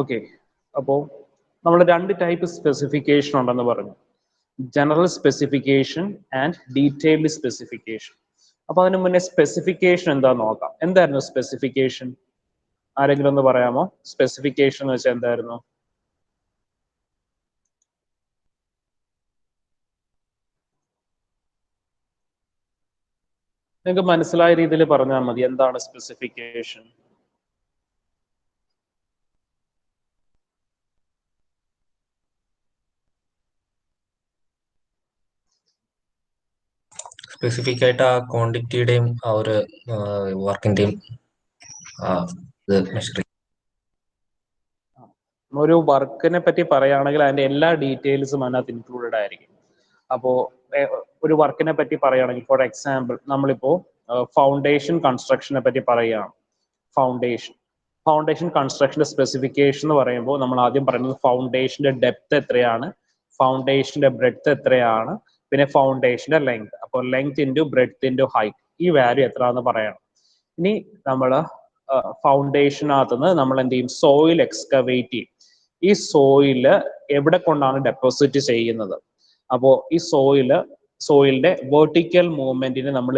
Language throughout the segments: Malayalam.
ഓക്കെ, അപ്പോൾ നമ്മൾ രണ്ട് ടൈപ്പ് സ്പെസിഫിക്കേഷൻ ഉണ്ടെന്ന് പറഞ്ഞു. General specification and detailed specification. അപ്പൊ അതിന് മുന്നേ സ്പെസിഫിക്കേഷൻ എന്താന്ന് നോക്കാം. എന്തായിരുന്നു സ്പെസിഫിക്കേഷൻ? ആരെങ്കിലും ഒന്ന് പറയാമോ? സ്പെസിഫിക്കേഷൻ എന്ന് വെച്ചാൽ എന്തായിരുന്നു? നിങ്ങൾക്ക് മനസ്സിലായ രീതിയിൽ പറഞ്ഞാൽ മതി. എന്താണ് സ്പെസിഫിക്കേഷൻ? സ്പെസിഫിക് ആയിട്ട് ആ ക്വാണ്ടിറ്റിയുടെയും ആ ഒരു വർക്കിന്റെയും ഒരു വർക്കിനെ പറ്റി പറയുകയാണെങ്കിൽ അതിന്റെ എല്ലാ ഡീറ്റെയിൽസും അതിനകത്ത് ഇൻക്ലൂഡഡ് ആയിരിക്കും. അപ്പോൾ ഒരു വർക്കിനെ പറ്റി പറയുകയാണെങ്കിൽ ഫോർ എക്സാമ്പിൾ നമ്മളിപ്പോ ഫൗണ്ടേഷൻ കൺസ്ട്രക്ഷനെ പറ്റി പറയുകയാണ്. ഫൗണ്ടേഷൻ കൺസ്ട്രക്ഷന്റെ സ്പെസിഫിക്കേഷൻ എന്ന് പറയുമ്പോൾ നമ്മൾ ആദ്യം പറയുന്നത് ഫൗണ്ടേഷന്റെ ഡെപ്ത് എത്രയാണ്, ഫൗണ്ടേഷന്റെ ബ്രെഡ്ത്ത് എത്രയാണ്, പിന്നെ ഫൗണ്ടേഷന്റെ ലെങ്ത്. അപ്പോൾ length into breadth into height, ഈ വാല്യൂ എത്രയാണെന്ന് പറയണം. ഇനി നമ്മൾ ഫൗണ്ടേഷനകത്തുനിന്ന് നമ്മൾ എന്ത് ചെയ്യും? സോയിൽ എക്സ്കവേറ്റ് ചെയ്യും. ഈ സോയില് എവിടെ കൊണ്ടാണ് ഡെപ്പോസിറ്റ് ചെയ്യുന്നത്? അപ്പോൾ ഈ സോയിലിന്റെ വെർട്ടിക്കൽ മൂവ്മെന്റിന് നമ്മൾ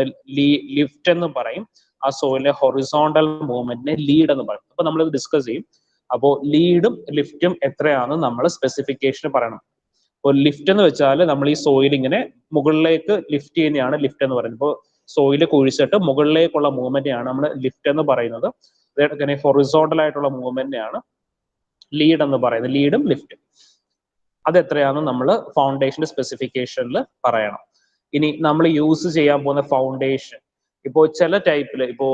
ലിഫ്റ്റ് എന്ന് പറയും. ആ സോയിലിന്റെ ഹൊറിസോണ്ടൽ മൂവ്മെന്റിനെ ലീഡ് എന്ന് പറയും. അപ്പൊ നമ്മൾ ഡിസ്കസ് ചെയ്യും. അപ്പോൾ ലീഡും ലിഫ്റ്റും എത്രയാണ് നമ്മൾ സ്പെസിഫിക്കേഷൻ പറയണം. അപ്പോൾ ലിഫ്റ്റ് എന്ന് വെച്ചാൽ നമ്മൾ ഈ സോയിൽ ഇങ്ങനെ മുകളിലേക്ക് ലിഫ്റ്റ് ചെയ്യുന്നതാണ് ലിഫ്റ്റ് എന്ന് പറയുന്നത്. ഇപ്പോൾ സോയിൽ കുഴിച്ചിട്ട് മുകളിലേക്കുള്ള മൂവ്മെന്റിനെയാണ് നമ്മൾ ലിഫ്റ്റ് എന്ന് പറയുന്നത്. അതേപോലെ ഹൊറിസോണ്ടൽ ആയിട്ടുള്ള മൂവ്മെന്റിനെയാണ് ലീഡ് എന്ന് പറയുന്നത്. ലീഡും ലിഫ്റ്റും അതെത്രയാണെന്ന് നമ്മൾ ഫൗണ്ടേഷന്റെ സ്പെസിഫിക്കേഷനിൽ പറയണം. ഇനി നമ്മൾ യൂസ് ചെയ്യാൻ പോകുന്ന ഫൗണ്ടേഷൻ, ഇപ്പോൾ ചില ടൈപ്പിൽ ഇപ്പോൾ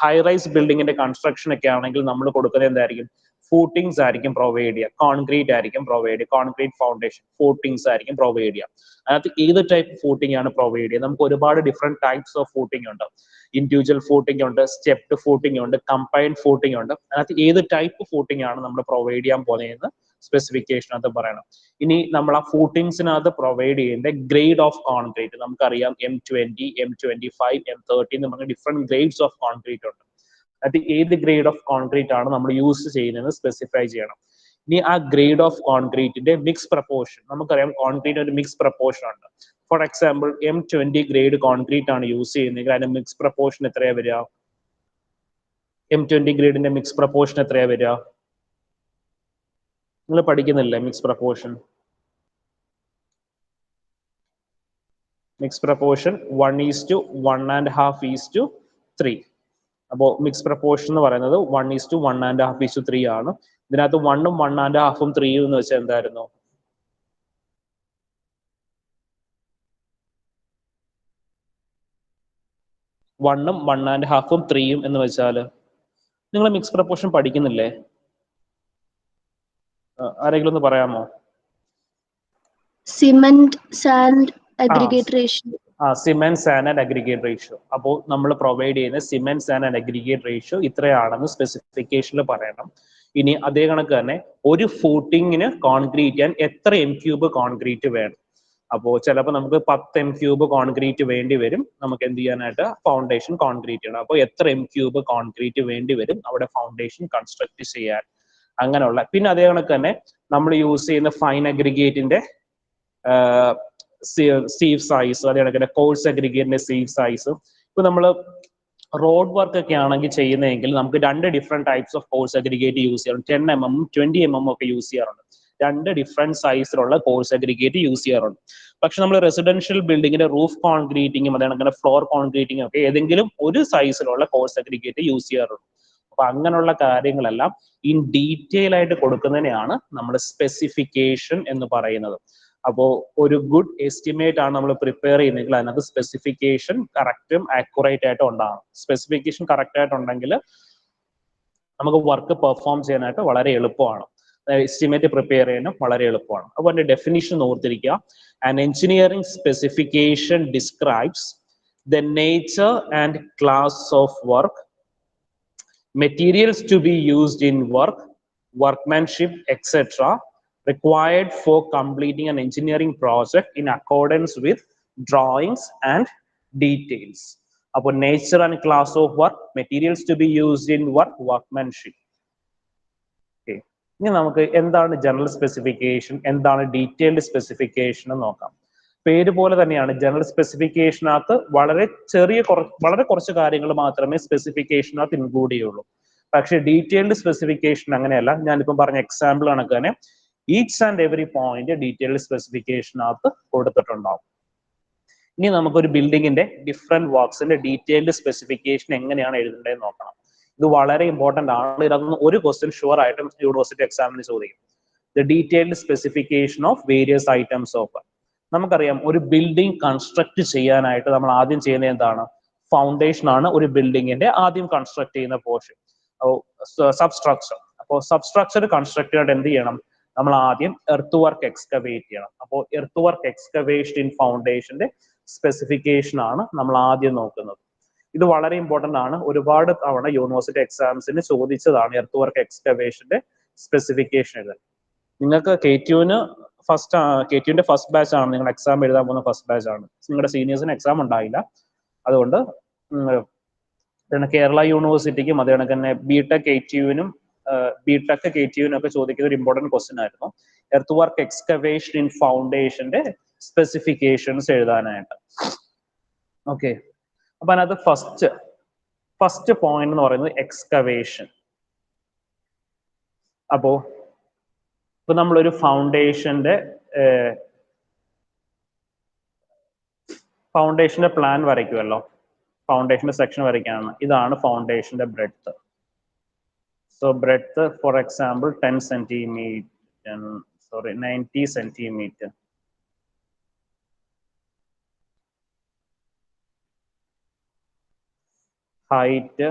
ഹൈ റൈസ് ബിൽഡിങ്ങിന്റെ കൺസ്ട്രക്ഷൻ ഒക്കെ ആണെങ്കിൽ നമ്മൾ കൊടുക്കുന്നത് എന്തായിരിക്കും? ഫൂട്ടിങ്സ് ആയിരിക്കും പ്രൊവൈഡ് ചെയ്യുക, കോൺക്രീറ്റ് ആയിരിക്കും പ്രൊവൈഡ് ചെയ്യുക, കോൺക്രീറ്റ് ഫൗണ്ടേഷൻ ഫൂട്ടിങ്സ് ആയിരിക്കും പ്രൊവൈഡ് ചെയ്യുക. അതിനകത്ത് ഏത് ടൈപ്പ് ഫൂട്ടിംഗ് ആണ് പ്രൊവൈഡ് ചെയ്യുക? നമുക്ക് ഒരുപാട് ഡിഫറെന്റ് ടൈപ്സ് ഓഫ് ഫൂട്ടിംഗ് ഉണ്ട്. ഇൻഡിവിജ്വൽ ഫൂട്ടിംഗ് ഉണ്ട്, സ്റ്റെപ്ഡ് ഫൂട്ടിംഗ് ഉണ്ട്, കമ്പൈൻഡ് ഫൂട്ടിംഗ് ഉണ്ട്. അതിനകത്ത് ഏത് ടൈപ്പ് ഫൂട്ടിംഗ് ആണ് നമ്മൾ പ്രൊവൈഡ് ചെയ്യാൻ പോകുന്നതെന്ന് സ്പെസിഫിക്കേഷനകത്ത് പറയണം. ഇനി നമ്മൾ ആ ഫൂട്ടിങ്സിനകത്ത് പ്രൊവൈഡ് ചെയ്യേണ്ട ഗ്രേഡ് ഓഫ് കോൺക്രീറ്റ് നമുക്കറിയാം. M20, M25, M30 എന്ന് പറഞ്ഞ ഡിഫറെന്റ് ഗ്രേഡ്സ് ഓഫ് കോൺക്രീറ്റ് ഉണ്ട്. അത് ഏത് ഗ്രേഡ് ഓഫ് കോൺക്രീറ്റ് ആണ് നമ്മൾ യൂസ് ചെയ്യുന്നതെന്ന് സ്പെസിഫൈ ചെയ്യണം. ഇനി ആ ഗ്രേഡ് ഓഫ് കോൺക്രീറ്റിന്റെ മിക്സ് പ്രപ്പോർഷൻ, നമുക്കറിയാം കോൺക്രീറ്റ് ഒരു മിക്സ് പ്രപ്പോർഷൻ ഉണ്ട്. For example M20 grade concrete ആണ് യൂസ് ചെയ്യുന്നതെങ്കിൽ അതിന്റെ മിക്സ് പ്രപ്പോർഷൻ എത്രയാ വരിക? M20 ഗ്രേഡിന്റെ മിക്സ് പ്രപ്പോർഷൻ എത്രയാ വരിക? നിങ്ങൾ പഠിക്കുന്നില്ലേ മിക്സ് പ്രപ്പോർഷൻ? Mix proportion 1:1.5:3. അപ്പോൾ മിക്സ് പ്രപ്പോർഷൻ എന്ന് പറയുന്നത് 1:1.5:3 ആണ്. ഇതിനകത്ത് 1ഉം 1.5ഉം 3ഉം എന്ന് വെച്ചാൽ എന്തായിരുന്നു? വണ്ണും 1.5ഉം 3ഉം എന്ന് വെച്ചാൽ നിങ്ങൾ മിക്സ് പ്രപ്പോർഷൻ പഠിക്കുന്നില്ലേ? ആരെങ്കിലും ഒന്ന് പറയാമോ? Cement sand aggregate ratio. Cement sand and aggregate ratio. അപ്പോൾ നമ്മൾ പ്രൊവൈഡ് ചെയ്യുന്ന cement sand and aggregate ratio ഇത്രയാണെന്ന് സ്പെസിഫിക്കേഷനിൽ പറയണം. ഇനി അതേ കണക്ക് തന്നെ ഒരു ഫൂട്ടിങ്ങിന് കോൺക്രീറ്റ് ചെയ്യാൻ എത്ര M³ കോൺക്രീറ്റ് വേണം? അപ്പോൾ ചിലപ്പോൾ നമുക്ക് 10 M³ കോൺക്രീറ്റ് വേണ്ടി വരും നമുക്ക് എന്ത് ചെയ്യാനായിട്ട്? ഫൗണ്ടേഷൻ കോൺക്രീറ്റ് ചെയ്യണം. അപ്പോൾ എത്ര M³ കോൺക്രീറ്റ് വേണ്ടി വരും അവിടെ ഫൗണ്ടേഷൻ കൺസ്ട്രക്ട് ചെയ്യാൻ? അങ്ങനെയുള്ള. പിന്നെ അതേ കണക്ക് തന്നെ നമ്മൾ യൂസ് ചെയ്യുന്ന ഫൈൻ അഗ്രിഗേറ്റിന്റെ സീവ് സൈസ്, അതേ കണക്ക് തന്നെ കോഴ്സ് അഗ്രിഗേറ്റിന്റെ സീവ് സൈസ്. ഇപ്പൊ നമ്മൾ റോഡ് വർക്ക് ഒക്കെ ആണെങ്കിൽ ചെയ്യുന്നതെങ്കിൽ നമുക്ക് രണ്ട് different types of coarse aggregate use ചെയ്യാറുണ്ട്. 10 mm, 20 mm ഒക്കെ യൂസ് ചെയ്യാറുണ്ട്. രണ്ട് ഡിഫറെന്റ് സൈസിലുള്ള കോഴ്സ് അഗ്രിഗേറ്റ് യൂസ് ചെയ്യാറുണ്ട്. പക്ഷെ നമ്മൾ റെസിഡൻഷ്യൽ ബിൽഡിങ്ങിന്റെ റൂഫ് കോൺക്രീറ്റിങ്ങും അതേ കണക്ക് ഫ്ലോർ കോൺക്രീറ്റിങ്ങും ഒക്കെ ഏതെങ്കിലും ഒരു സൈസിലുള്ള കോഴ്സ് അഗ്രിഗേറ്റ് യൂസ് ചെയ്യാറുണ്ട്. അപ്പൊ അങ്ങനെയുള്ള കാര്യങ്ങളെല്ലാം ഇൻ ഡീറ്റെയിൽ ആയിട്ട് കൊടുക്കുന്നതിനെയാണ് നമ്മൾ സ്പെസിഫിക്കേഷൻ എന്ന് പറയുന്നത്. അപ്പോൾ ഒരു ഗുഡ് എസ്റ്റിമേറ്റ് ആണ് നമ്മൾ പ്രിപ്പയർ ചെയ്യുന്നതെങ്കിൽ അതിനകത്ത് സ്പെസിഫിക്കേഷൻ കറക്റ്റും ആക്യുറേറ്റ് ആയിട്ടും ഉണ്ടാകും. സ്പെസിഫിക്കേഷൻ കറക്റ്റ് ആയിട്ടുണ്ടെങ്കിൽ നമുക്ക് വർക്ക് പെർഫോം ചെയ്യാനായിട്ട് വളരെ എളുപ്പമാണ്. എസ്റ്റിമേറ്റ് പ്രിപ്പയർ ചെയ്യാനും വളരെ എളുപ്പമാണ്. അപ്പോൾ അതിന്റെ ഡെഫിനിഷൻ ഓർത്തിരിക്കുക. An engineering specification describes the nature and class of work, materials to be used in work, workmanship, etc. required for completing an engineering project in accordance with drawings and details. Upon nature and class of work, materials to be used in work, workmanship. Okay. ഇനി നമുക്ക് എന്താണ് ജനറൽ സ്പെസിഫിക്കേഷൻ, എന്താണ് ഡീറ്റെയിൽഡ് സ്പെസിഫിക്കേഷൻ എന്ന് നോക്കാം. പേര് പോലെ തന്നെയാണ്, ജനറൽ സ്പെസിഫിക്കേഷനകത്ത് വളരെ കുറച്ച് കാര്യങ്ങൾ മാത്രമേ സ്പെസിഫിക്കേഷനകത്ത് ഇൻക്ലൂഡ് ചെയ്യുള്ളൂ. പക്ഷേ ഡീറ്റെയിൽഡ് സ്പെസിഫിക്കേഷൻ അങ്ങനെയല്ല. ഞാനിപ്പം പറഞ്ഞ എക്സാമ്പിൾ കണക്ക് തന്നെ each and every point detailed സ്പെസിഫിക്കേഷനകത്ത് കൊടുത്തിട്ടുണ്ടാവും. ഇനി നമുക്കൊരു ബിൽഡിങ്ങിന്റെ ഡിഫറെന്റ് വർക്സിന്റെ ഡീറ്റെയിൽഡ് സ്പെസിഫിക്കേഷൻ എങ്ങനെയാണ് എഴുതേണ്ടതെന്ന് നോക്കണം. ഇത് വളരെ ഇമ്പോർട്ടന്റ് ആണ്. ഇതൊന്നും ഒരു ക്വസ്റ്റ്യൻ ഷുവർ ആയിട്ടും യൂണിവേഴ്സിറ്റി എക്സാമിന് ചോദിക്കും. The detailed specification of various items of. നമുക്കറിയാം ഒരു ബിൽഡിംഗ് കൺസ്ട്രക്ട് ചെയ്യാനായിട്ട് നമ്മൾ ആദ്യം ചെയ്യുന്നത് എന്താണ്? ഫൗണ്ടേഷൻ ആണ് ഒരു ബിൽഡിങ്ങിന്റെ ആദ്യം കൺസ്ട്രക്ട് ചെയ്യുന്ന പോർഷൻ, സബ്സ്ട്രക്ചർ. അപ്പോൾ സബ്സ്ട്രക്ചർ കൺസ്ട്രക്ട് ചെയ്യാനായിട്ട് എന്ത് ചെയ്യണം? നമ്മൾ ആദ്യം എർത്ത് വർക്ക് എക്സ്കവേറ്റ് ചെയ്യണം. അപ്പോൾ എർത്ത് വർക്ക് എക്സ്കവേഷൻ ഇൻ ഫൗണ്ടേഷന്റെ സ്പെസിഫിക്കേഷൻ ആണ് നമ്മൾ ആദ്യം നോക്കുന്നത്. ഇത് വളരെ ഇമ്പോർട്ടന്റ് ആണ്. ഒരുപാട് തവണ യൂണിവേഴ്സിറ്റി എക്സാംസിന് ചോദിച്ചതാണ് എർത്ത് വർക്ക് എക്സ്കവേഷന്റെ സ്പെസിഫിക്കേഷൻ എഴുതാൻ. നിങ്ങൾക്ക് KTUവിന്റെ ഫസ്റ്റ് ബാച്ച് ആണ്, നിങ്ങൾ എക്സാം എഴുതാൻ പോകുന്ന ഫസ്റ്റ് ബാച്ച് ആണ്. നിങ്ങളുടെ സീനിയേഴ്സിന് എക്സാം ഉണ്ടായില്ല. അതുകൊണ്ട് കേരള യൂണിവേഴ്സിറ്റിക്കും അതേ കണക്ക് തന്നെ ബിടെക് KTUവിനും ഒക്കെ ചോദിക്കുന്ന ഒരു ഇമ്പോർട്ടന്റ് ക്വസ്റ്റ്യൻ ആയിരുന്നു എർത്ത് വർക്ക് എക്സ്കവേഷൻ ഇൻ ഫൗണ്ടേഷന്റെ സ്പെസിഫിക്കേഷൻസ് എഴുതാനായിട്ട്. ഓക്കെ, അപ്പൊ അതിനകത്ത് ഫസ്റ്റ് പോയിന്റ് എന്ന് പറയുന്നത് എക്സ്കവേഷൻ. ഇപ്പൊ നമ്മളൊരു ഫൗണ്ടേഷന്റെ പ്ലാൻ വരയ്ക്കുമല്ലോ, ഫൗണ്ടേഷന്റെ സെക്ഷൻ വരയ്ക്കാണ്. ഇതാണ് ഫൗണ്ടേഷന്റെ breadth. So breadth for example 90 centimetre. Height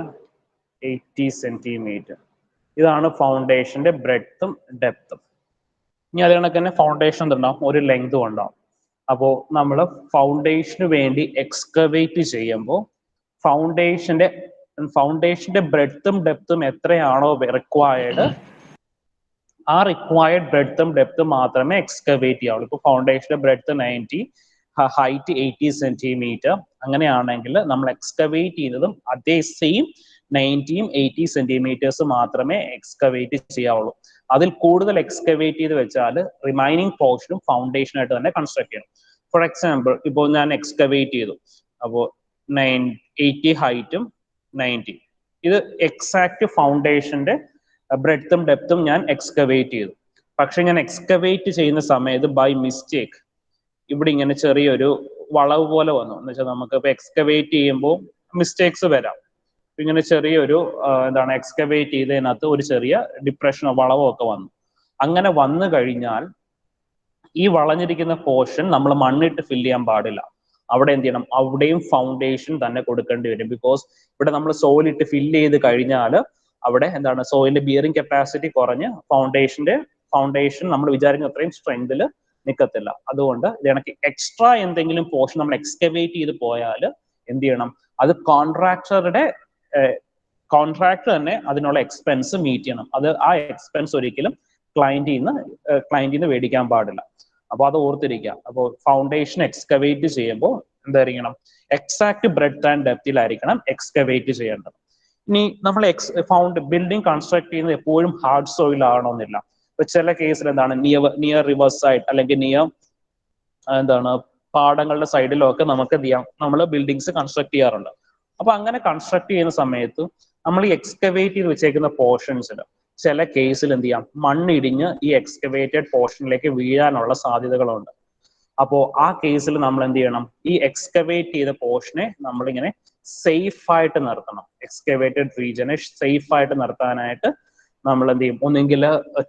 80 centimetre. ഇതാണ് ഫൗണ്ടേഷന്റെ ബ്രെഡ്ത്തും ഡെപ്തും. ഇനി അത് കണക്ക് തന്നെ ഫൗണ്ടേഷൻ ഉണ്ടാവും, ഒരു ലെങ്തും ഉണ്ടാവും. അപ്പോൾ നമ്മൾ ഫൗണ്ടേഷന് വേണ്ടി എക്സ്കവേറ്റ് ചെയ്യുമ്പോൾ ഫൗണ്ടേഷന്റെ ബ്രെഡ്ത്തും ഡെപ്തും എത്രയാണോ റിക്വയർഡ്, ആ റിക്വയർഡ് ബ്രെഡ്ത്തും ഡെപ്തും മാത്രമേ എക്സ്കവേറ്റ് ചെയ്യാവുള്ളൂ. ഇപ്പോൾ ഫൗണ്ടേഷന്റെ ബ്രെഡ്ത്ത് 90, ഹൈറ്റ് 80 സെന്റിമീറ്റർ അങ്ങനെയാണെങ്കിൽ നമ്മൾ എക്സ്കവേറ്റ് ചെയ്യുന്നതും അതേ സെയിം 90യും 80 സെന്റിമീറ്റേഴ്സ് മാത്രമേ എക്സ്കവേറ്റ് ചെയ്യാവുള്ളൂ. അതിൽ കൂടുതൽ എക്സ്കവേറ്റ് ചെയ്ത് വെച്ചാൽ റിമൈനിങ് പോർഷനും ഫൗണ്ടേഷനായിട്ട് തന്നെ കൺസ്ട്രക്ട് ചെയ്യണം. ഫോർ എക്സാമ്പിൾ ഇപ്പോൾ ഞാൻ എക്സ്കവേറ്റ് ചെയ്തു, അപ്പോൾ 80 ഹൈറ്റും 90, ഇത് എക്സാക്ട് ഫൗണ്ടേഷന്റെ ബ്രെഡ്ത്തും ഡെപ്തും ഞാൻ എക്സ്കവേറ്റ് ചെയ്തു. പക്ഷെ ഞാൻ എക്സ്കവേറ്റ് ചെയ്യുന്ന സമയത്ത് ബൈ മിസ്റ്റേക്ക് ഇവിടെ ഇങ്ങനെ ചെറിയൊരു വളവ് പോലെ വന്നു. എന്ന് വെച്ചാൽ നമുക്ക് ഇപ്പൊ എക്സ്കവേറ്റ് ചെയ്യുമ്പോൾ മിസ്റ്റേക്സ് വരാം. ഇങ്ങനെ ചെറിയൊരു എക്സ്കവേറ്റ് ചെയ്തതിനകത്ത് ഒരു ചെറിയ ഡിപ്രഷനോ വളവോ ഒക്കെ വന്നു. അങ്ങനെ വന്നു കഴിഞ്ഞാൽ ഈ വളഞ്ഞിരിക്കുന്ന പോർഷൻ നമ്മൾ മണ്ണിട്ട് ഫില്ല് ചെയ്യാൻ പാടില്ല. അവിടെ എന്ത് ചെയ്യണം? അവിടെയും ഫൗണ്ടേഷൻ തന്നെ കൊടുക്കേണ്ടി വരും. ബിക്കോസ് ഇവിടെ നമ്മൾ സോയിൽ ഇട്ട് ഫില്ല് ചെയ്ത് കഴിഞ്ഞാൽ അവിടെ സോയിലിന്റെ ബിയറിംഗ് കപ്പാസിറ്റി കുറഞ്ഞ് ഫൗണ്ടേഷൻ നമ്മൾ വിചാരിക്കുന്ന അത്രയും സ്ട്രെങ്തിൽ നിൽക്കത്തില്ല. അതുകൊണ്ട് ഇതിനക്ക് എക്സ്ട്രാ എന്തെങ്കിലും പോർഷൻ നമ്മൾ എക്സ്കവേറ്റ് ചെയ്ത് പോയാൽ എന്ത് ചെയ്യണം? അത് കോൺട്രാക്ടർ തന്നെ അതിനുള്ള എക്സ്പെൻസ് മീറ്റ് ചെയ്യണം. ആ എക്സ്പെൻസ് ഒരിക്കലും ക്ലയന്റിന് മേടിക്കാൻ പാടില്ല. അപ്പൊ അത് ഓർത്തിരിക്കുക. അപ്പോൾ ഫൗണ്ടേഷൻ എക്സ്കവേറ്റ് ചെയ്യുമ്പോൾ എന്തായിരിക്കണം? എക്സാക്ട് ബ്രെഡ്ത്ത് ആൻഡ് ഡെപ്തിലായിരിക്കണം എക്സ്കവേറ്റ് ചെയ്യേണ്ടത്. ഇനി നമ്മൾ ബിൽഡിംഗ് കൺസ്ട്രക്ട് ചെയ്യുന്നത് എപ്പോഴും ഹാർഡ് സോയിൽ ആവണമെന്നില്ല. ഇപ്പൊ ചില കേസിൽ നിയർ റിവർ സൈഡ് അല്ലെങ്കിൽ പാടങ്ങളുടെ സൈഡിലോ ഒക്കെ നമുക്ക് എന്ത് ചെയ്യാം? നമ്മൾ ബിൽഡിങ്സ് കൺസ്ട്രക്ട് ചെയ്യാറുണ്ട്. അപ്പൊ അങ്ങനെ കൺസ്ട്രക്ട് ചെയ്യുന്ന സമയത്ത് നമ്മൾ ഈ എക്സ്കവേറ്റ് ചെയ്ത് വെച്ചേക്കുന്ന പോർഷൻസിൽ ചില കേസിൽ എന്ത് ചെയ്യാം? മണ്ണിടിഞ്ഞ് ഈ എക്സ്കവേറ്റഡ് പോർഷനിലേക്ക് വീഴാനുള്ള സാധ്യതകളുണ്ട്. അപ്പോൾ ആ കേസിൽ നമ്മൾ എന്ത് ചെയ്യണം? ഈ എക്സ്കവേറ്റ് ചെയ്ത പോർഷനെ നമ്മളിങ്ങനെ സേഫ് ആയിട്ട് നിർത്തണം. എക്സ്കവേറ്റഡ് റീജിയനെ സേഫ് ആയിട്ട് നിർത്താനായിട്ട് നമ്മൾ എന്ത് ചെയ്യും? ഒന്നെങ്കിൽ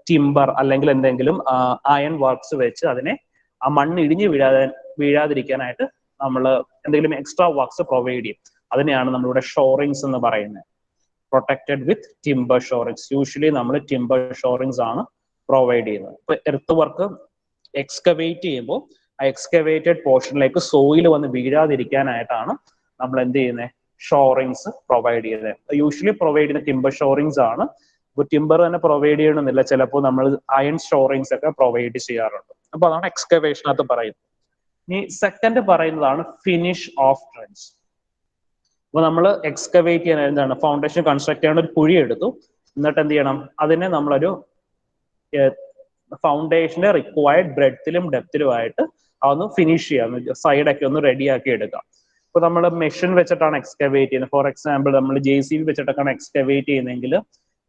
ടിമ്പർ അല്ലെങ്കിൽ എന്തെങ്കിലും അയൺ വർക്ക്സ് വെച്ച് അതിനെ ആ മണ്ണ് ഇടിഞ്ഞ് വീഴാതിരിക്കാനായിട്ട് നമ്മൾ എന്തെങ്കിലും എക്സ്ട്രാ വർക്ക്സ് പ്രൊവൈഡ് ചെയ്യും. അതിനെയാണ് നമ്മളിവിടെ ഷോറിങ്സ് എന്ന് പറയുന്നത്. പ്രൊട്ടക്റ്റഡ് വിത്ത് ടിമ്പർ ഷോറിങ്സ്. യൂഷ്വലി നമ്മൾ ടിമ്പർ ഷോറിങ്സ് ആണ് പ്രൊവൈഡ് ചെയ്യുന്നത്. ഇപ്പൊ എർത്ത് വർക്ക് എക്സ്കവേറ്റ് ചെയ്യുമ്പോൾ ആ എക്സ്കവേറ്റഡ് പോർഷനിലേക്ക് സോയിൽ വന്ന് വീഴാതിരിക്കാനായിട്ടാണ് നമ്മൾ എന്ത് ചെയ്യുന്നത്? ഷോറിങ്സ് പ്രൊവൈഡ് ചെയ്യുന്നത്. യൂഷ്വലി പ്രൊവൈഡ് ചെയ്യുന്ന ടിമ്പർ ഷോറിങ്സ് ആണ്. ഇപ്പൊ ടിമ്പർ തന്നെ പ്രൊവൈഡ് ചെയ്യണമെന്നില്ല, ചിലപ്പോൾ നമ്മൾ അയൺ ഷോറിങ്സ് ഒക്കെ പ്രൊവൈഡ് ചെയ്യാറുണ്ട്. അപ്പൊ അതാണ് എക്സ്കവേഷനകത്ത് പറയുന്നത്. ഇനി സെക്കൻഡ് പറയുന്നതാണ് ഫിനിഷ് ഓഫ് ട്രെഞ്ച്. അപ്പൊ നമ്മൾ എക്സ്കവേറ്റ് ചെയ്യാൻ ഫൗണ്ടേഷൻ കൺസ്ട്രക്ട് ചെയ്യാൻ ഒരു കുഴി എടുത്തു. എന്നിട്ട് എന്ത് ചെയ്യണം? അതിനെ നമ്മളൊരു ഫൗണ്ടേഷന്റെ റിക്വയർഡ് ബ്രെഡ്ത്തിലും ഡെപ്തിലുമായിട്ട് അതൊന്ന് ഫിനിഷ് ചെയ്യാം, സൈഡൊക്കെ ഒന്ന് റെഡിയാക്കി എടുക്കാം. ഇപ്പൊ നമ്മൾ മെഷീൻ വെച്ചിട്ടാണ് എക്സ്കവേറ്റ് ചെയ്യുന്നത്. ഫോർ എക്സാമ്പിൾ നമ്മൾ JCB വെച്ചിട്ടൊക്കെയാണ് എക്സ്കവേറ്റ് ചെയ്യുന്നതെങ്കിൽ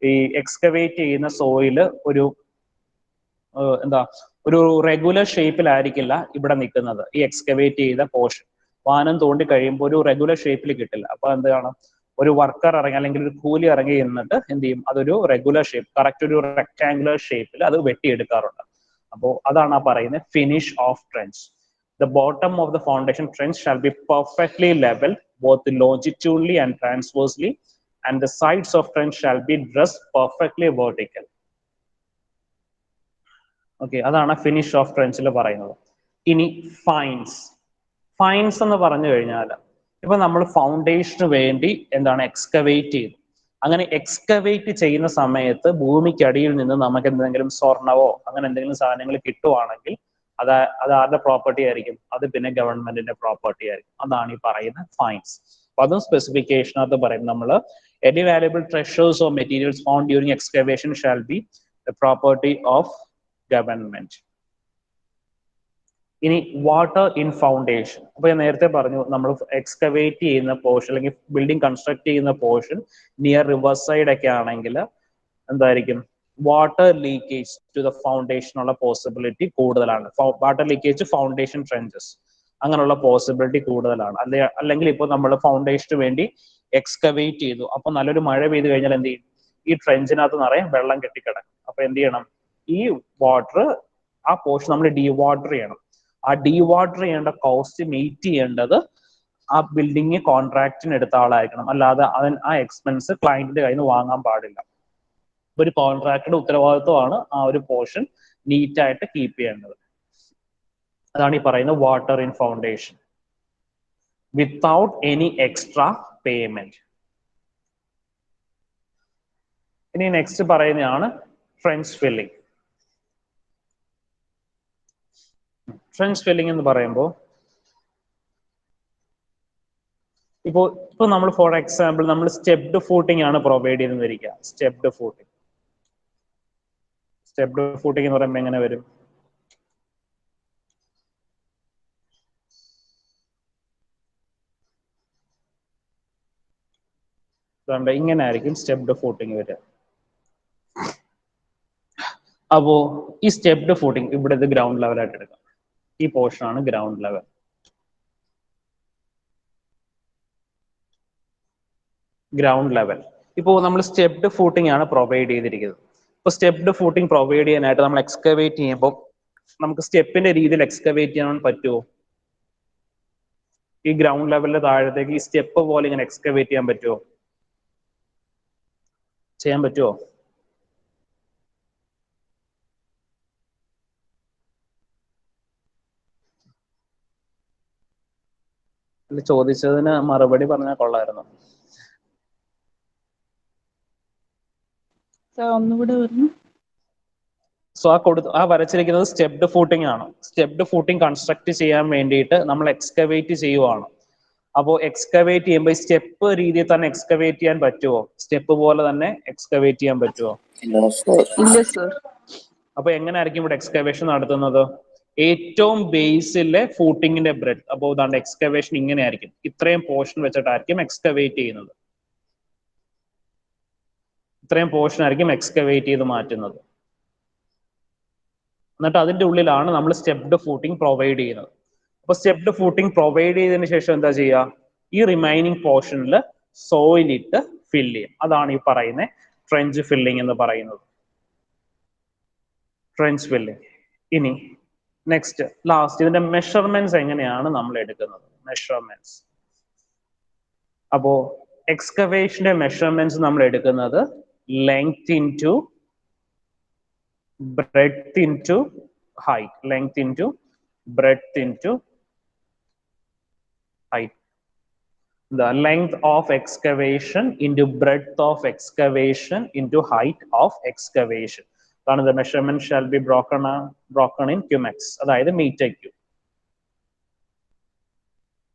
ഈ എക്സ്കവേറ്റ് ചെയ്യുന്ന സോയില് ഒരു ഒരു റെഗുലർ ഷേപ്പിലായിരിക്കില്ല ഇവിടെ നിൽക്കുന്നത്. ഈ എക്സ്കവേറ്റ് ചെയ്ത പോർഷൻ വാനം തോണ്ടി കഴിയുമ്പോൾ ഒരു റെഗുലർ ഷേപ്പിൽ കിട്ടില്ല. അപ്പൊ എന്താണ്, ഒരു വർക്കർ ഇറങ്ങി അല്ലെങ്കിൽ ഒരു കൂലി ഇറങ്ങി നിന്നിട്ട് എന്ത് ചെയ്യും, അതൊരു റെഗുലർ ഷേപ്പ്, കറക്റ്റ് ഒരു റെക്ടാങ്കുലർ ഷേപ്പിൽ അത് വെട്ടിയെടുക്കാറുണ്ട്. അപ്പോൾ അതാണ് ആ പറയുന്നത് finish of trench. The bottom of the foundation trench shall be perfectly level both longitudinally and transversely, and the sides of trench shall be dressed perfectly vertical. Okay, അതാണ് ഫിനിഷ് ഓഫ് ട്രെഞ്ചിൽ പറയുന്നത്. ഇനി ഫൈൻസ് എന്ന് പറഞ്ഞു കഴിഞ്ഞാൽ ഇപ്പൊ നമ്മൾ ഫൗണ്ടേഷന് വേണ്ടി എന്താണ് എക്സ്കവേറ്റ് ചെയ്തു. അങ്ങനെ എക്സ്കവേറ്റ് ചെയ്യുന്ന സമയത്ത് ഭൂമിക്കടിയിൽ നിന്ന് നമുക്ക് എന്തെങ്കിലും സ്വർണവോ അങ്ങനെ എന്തെങ്കിലും സാധനങ്ങൾ കിട്ടുവാണെങ്കിൽ അത് ആരുടെ പ്രോപ്പർട്ടി ആയിരിക്കും? അത് പിന്നെ ഗവൺമെന്റിന്റെ പ്രോപ്പർട്ടി ആയിരിക്കും. അതാണ് ഈ പറയുന്ന ഫൈൻസ്. അപ്പൊ അതും സ്പെസിഫിക്കേഷനകത്ത് പറയും നമ്മൾ any valuable treasures or materials found during excavation shall be the property of government. ഇനി വാട്ടർ ഇൻ ഫൗണ്ടേഷൻ. അപ്പൊ ഞാൻ നേരത്തെ പറഞ്ഞു നമ്മൾ എക്സ്കവേറ്റ് ചെയ്യുന്ന പോർഷൻ അല്ലെങ്കിൽ ബിൽഡിംഗ് കൺസ്ട്രക്ട് ചെയ്യുന്ന പോർഷൻ നിയർ റിവർ സൈഡ് ഒക്കെ ആണെങ്കിൽ എന്തായിരിക്കും, water leakage to the foundation ഉള്ള പോസിബിലിറ്റി കൂടുതലാണ്. വാട്ടർ ലീക്കേജ് ഫൗണ്ടേഷൻ ട്രെഞ്ചസ് അങ്ങനെയുള്ള പോസിബിലിറ്റി കൂടുതലാണ്. അല്ലെങ്കിൽ ഇപ്പോൾ നമ്മൾ ഫൗണ്ടേഷന് വേണ്ടി എക്സ്കവേറ്റ് ചെയ്തു, അപ്പൊ നല്ലൊരു മഴ പെയ്ത് കഴിഞ്ഞാൽ എന്ത് ചെയ്യും, ഈ ട്രെഞ്ചിനകത്ത് നിറയെ വെള്ളം കെട്ടിക്കിടക്കും. അപ്പൊ എന്ത് ചെയ്യണം, ഈ വാട്ടർ ആ പോർഷൻ നമ്മൾ ഡീവാട്ടർ ചെയ്യണം. ആ ഡീവാട്ടർ ചെയ്യേണ്ട കോസ്റ്റ് മീറ്റ് ചെയ്യേണ്ടത് ആ ബിൽഡിംഗ് കോൺട്രാക്റ്റിന് എടുത്ത ആളായിരിക്കണം. അല്ലാതെ ആ എക്സ്പെൻസ് ക്ലയന്റിന്റെ കയ്യിൽ നിന്ന് വാങ്ങാൻ പാടില്ല. ഒരു കോൺട്രാക്ടറുടെ ഉത്തരവാദിത്വമാണ് ആ ഒരു പോർഷൻ നീറ്റ് ആയിട്ട് കീപ്പ് ചെയ്യേണ്ടത്. അതാണ് ഈ പറയുന്നത് water in foundation without any extra payment. ഇനി നെക്സ്റ്റ് പറയുന്നതാണ് ട്രെഞ്ച് ഫില്ലിംഗ്. ട്രെഞ്ച് ഫില്ലിംഗ് എന്ന് പറയുമ്പോൾ ഇപ്പൊ നമ്മൾ ഫോർ എക്സാമ്പിൾ നമ്മൾ സ്റ്റെപ്ഡ് ഫൂട്ടിംഗ് ആണ് പ്രൊവൈഡ് ചെയ്തിരിക്കുക. സ്റ്റെപ്ഡ് ഫൂട്ടിംഗ് എന്ന് പറയുമ്പോൾ എങ്ങനെ വരും? അതുകൊണ്ട് ഇങ്ങനെ ആയിരിക്കും സ്റ്റെപ്ഡ് ഫൂട്ടിംഗ് വരിക. അപ്പോ ഈ സ്റ്റെപ്ഡ് ഫൂട്ടിംഗ് ഇവിടെ ഇത് ഗ്രൗണ്ട് ലെവലായിട്ട് എടുക്കാം. ഈ പോർഷൻ ആണ് ഗ്രൗണ്ട് ലെവൽ. ഇപ്പോ നമ്മൾ സ്റ്റെപ്ഡ് ഫൂട്ടിംഗ് ആണ് പ്രൊവൈഡ് ചെയ്തിരിക്കുന്നത്. ഇപ്പൊ സ്റ്റെപ്ഡ് ഫൂട്ടിംഗ് പ്രൊവൈഡ് ചെയ്യാനായിട്ട് നമ്മൾ എക്സ്കവേറ്റ് ചെയ്യുമ്പോൾ നമുക്ക് സ്റ്റെപ്പിന്റെ രീതിയിൽ എക്സ്കവേറ്റ് ചെയ്യാൻ പറ്റുമോ? ഈ ഗ്രൗണ്ട് ലെവലിന്റെ താഴത്തേക്ക് ഈ സ്റ്റെപ്പ് പോലെ ഇങ്ങനെ എക്സ്കവേറ്റ് ചെയ്യാൻ പറ്റുമോ? ചെയ്യാൻ പറ്റുമോ? ചോദിച്ചതിന് മറുപടി പറഞ്ഞാൽ കൊള്ളായിരുന്നു. സോ ആ വരച്ചിരിക്കുന്നത് സ്റ്റെപ്ഡ് ഫൂട്ടിംഗ് ആണ്. സ്റ്റെപ്ഡ് ഫൂട്ടിംഗ് കൺസ്ട്രക്ട് ചെയ്യാൻ വേണ്ടിയിട്ട് നമ്മൾ എക്സ്കവേറ്റ് ചെയ്യുവാണ്. അപ്പോൾ എക്സ്കവേറ്റ് ചെയ്യുമ്പോൾ സ്റ്റെപ്പ് രീതിയിൽ തന്നെ എക്സ്കവേറ്റ് ചെയ്യാൻ പറ്റുമോ? സ്റ്റെപ്പ് പോലെ തന്നെ എക്സ്കവേറ്റ് ചെയ്യാൻ പറ്റുമോ? ഇല്ല സർ. അപ്പൊ എങ്ങനെ ആയിരിക്കും ഇവിടെ എക്സ്കവേഷൻ നടത്തുന്നത്? ഏറ്റവും ബേസിലെ ഫൂട്ടിങ്ങിന്റെ ബ്രെഡ്. അപ്പോൾ ഇതാണ്ട് എക്സ്കവേഷൻ ഇങ്ങനെ ആയിരിക്കും, ഇത്രയും പോർഷൻ വെച്ചിട്ടായിരിക്കും എക്സ്കവേറ്റ് ചെയ്യുന്നത്. ഇത്രയും പോർഷൻ ആയിരിക്കും എക്സ്കവേറ്റ് ചെയ്ത് മാറ്റുന്നത്. എന്നിട്ട് അതിന്റെ ഉള്ളിലാണ് നമ്മൾ സ്റ്റെപ്ഡ് ഫൂട്ടിംഗ് പ്രൊവൈഡ് ചെയ്യുന്നത്. അപ്പൊ സ്റ്റെപ്ഡ് ഫൂട്ടിംഗ് പ്രൊവൈഡ് ചെയ്തതിന് ശേഷം എന്താ ചെയ്യുക? ഈ റിമൈനിങ് പോർഷനിൽ സോയിൽ ഇട്ട് ഫില്ല് ചെയ്യും. അതാണ് ഈ പറയുന്ന ട്രെഞ്ച് ഫില്ലിംഗ് എന്ന് പറയുന്നത്. Trench filling. ഇനി നെക്സ്റ്റ് ലാസ്റ്റ് ഇതിന്റെ മെഷർമെന്റ്സ് എങ്ങനെയാണ് നമ്മൾ എടുക്കുന്നത്? മെഷർമെന്റ്സ്. അപ്പോ എക്സ്കവേഷന്റെ മെഷർമെന്റ്സ് നമ്മൾ എടുക്കുന്നത് length into breadth into height, length into breadth into height. The length of excavation into breadth of excavation into height of excavation. The measurement shall be broken in cumex. അതായത് meter cube.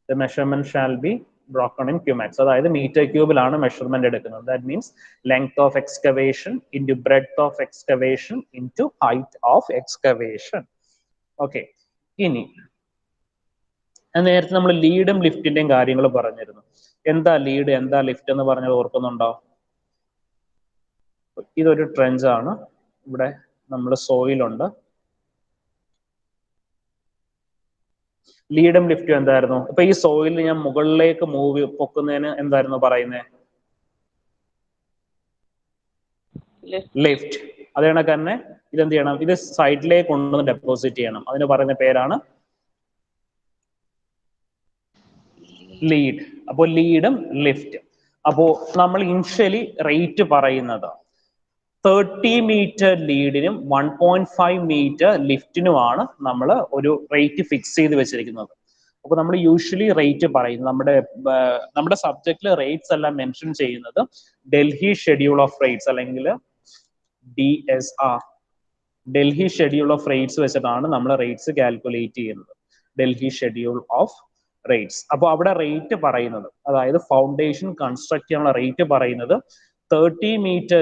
The measurement shall be broken in cumecs. അതായത് മീറ്റർ ക്യൂബിലാണ് മെഷർമെന്റ് എടുക്കുന്നത്. That means length of excavation into breadth of excavation into height of excavation. Okay, ഇനി നേരത്തെ നമ്മൾ ലീഡും ലിഫ്റ്റിന്റെയും കാര്യങ്ങൾ പറഞ്ഞിരുന്നു. എന്താ ലീഡ്, എന്താ ലിഫ്റ്റ് എന്ന് പറഞ്ഞത് ഓർക്കുന്നുണ്ടോ? ഇതൊരു ട്രെഞ്ച് ആണ്. ഇവിടെ നമ്മൾ സോയിലുണ്ട്. ലീഡും ലിഫ്റ്റും എന്തായിരുന്നു? ഇപ്പൊ ഈ സോയിലിൽ ഞാൻ മുകളിലേക്ക് പൊക്കുന്നതിന് എന്തായിരുന്നു പറയുന്നത്? ലിഫ്റ്റ്. അത് കണക്ക് തന്നെ ഇതെന്ത് ചെയ്യണം? ഇത് സൈഡിലേക്ക് കൊണ്ടുവന്ന് ഡെപ്പോസിറ്റ് ചെയ്യണം. അതിന് പറയുന്ന പേരാണ് ലീഡ്. അപ്പോൾ ലീഡും ലിഫ്റ്റ്. അപ്പോ നമ്മൾ ഇനിഷ്യലി റേറ്റ് പറയുന്നത് 30 മീറ്റർ ലീഡിനും 1.5 മീറ്റർ ലിഫ്റ്റിനുമാണ് നമ്മൾ ഒരു റേറ്റ് ഫിക്സ് ചെയ്ത് വെച്ചിരിക്കുന്നത്. അപ്പൊ നമ്മൾ യൂഷ്വലി റേറ്റ് പറയുന്നത് നമ്മുടെ സബ്ജക്റ്റിൽ റേറ്റ്സ് എല്ലാം മെൻഷൻ ചെയ്യുന്നത് ഡൽഹി ഷെഡ്യൂൾ ഓഫ് റേറ്റ്സ് അല്ലെങ്കിൽ DSR, Delhi schedule of rates വെച്ചിട്ടാണ് നമ്മൾ റേറ്റ്സ് കാൽക്കുലേറ്റ് ചെയ്യുന്നത്. Delhi schedule of rates. അപ്പോൾ അവിടെ റേറ്റ് പറയുന്നത്, അതായത് ഫൗണ്ടേഷൻ കൺസ്ട്രക്ട് ചെയ്യാനുള്ള റേറ്റ് പറയുന്നത് 30 മീറ്റർ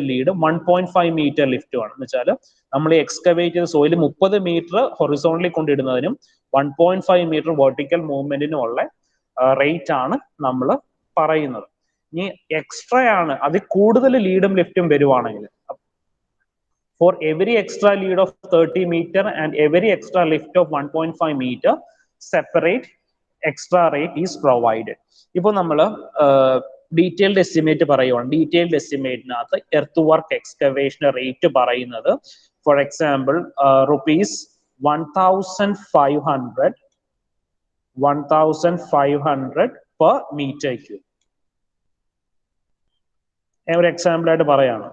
ലീഡ് 1.5 മീറ്റർ ലിഫ്റ്റുമാണ്. എന്ന് വെച്ചാൽ നമ്മൾ എക്സ്കവേറ്റ് ചെയ്ത സോയിൽ 30 മീറ്റർ ഹൊറിസോണ്ടലി കൊണ്ടിടുന്നതിനും 1.5 മീറ്റർ വെർട്ടിക്കൽ മൂവ്മെന്റിനും ഉള്ള റേറ്റ് ആണ് നമ്മൾ പറയുന്നത്. ഇനി എക്സ്ട്രാ ആണ്, അതിൽ കൂടുതൽ ലീഡും ലിഫ്റ്റും വരുവാണെങ്കിൽ, for every extra lead of 30 meter and every extra lift of 1.5 meter, separate extra rate is provided. ഇപ്പോൾ നമ്മൾ ഡീറ്റെയിൽഡ് എസ്റ്റിമേറ്റ് പറയുവാണ്. ഡീറ്റെയിൽഡ് എസ്റ്റിമേറ്റിനകത്ത് എർത്ത് വർക്ക് എക്സ്കവേഷൻ റേറ്റ് പറയുന്നത് for example rupees 1500 per meter cube. ഒരു എക്സാമ്പിൾ ആയിട്ട് പറയാണ്.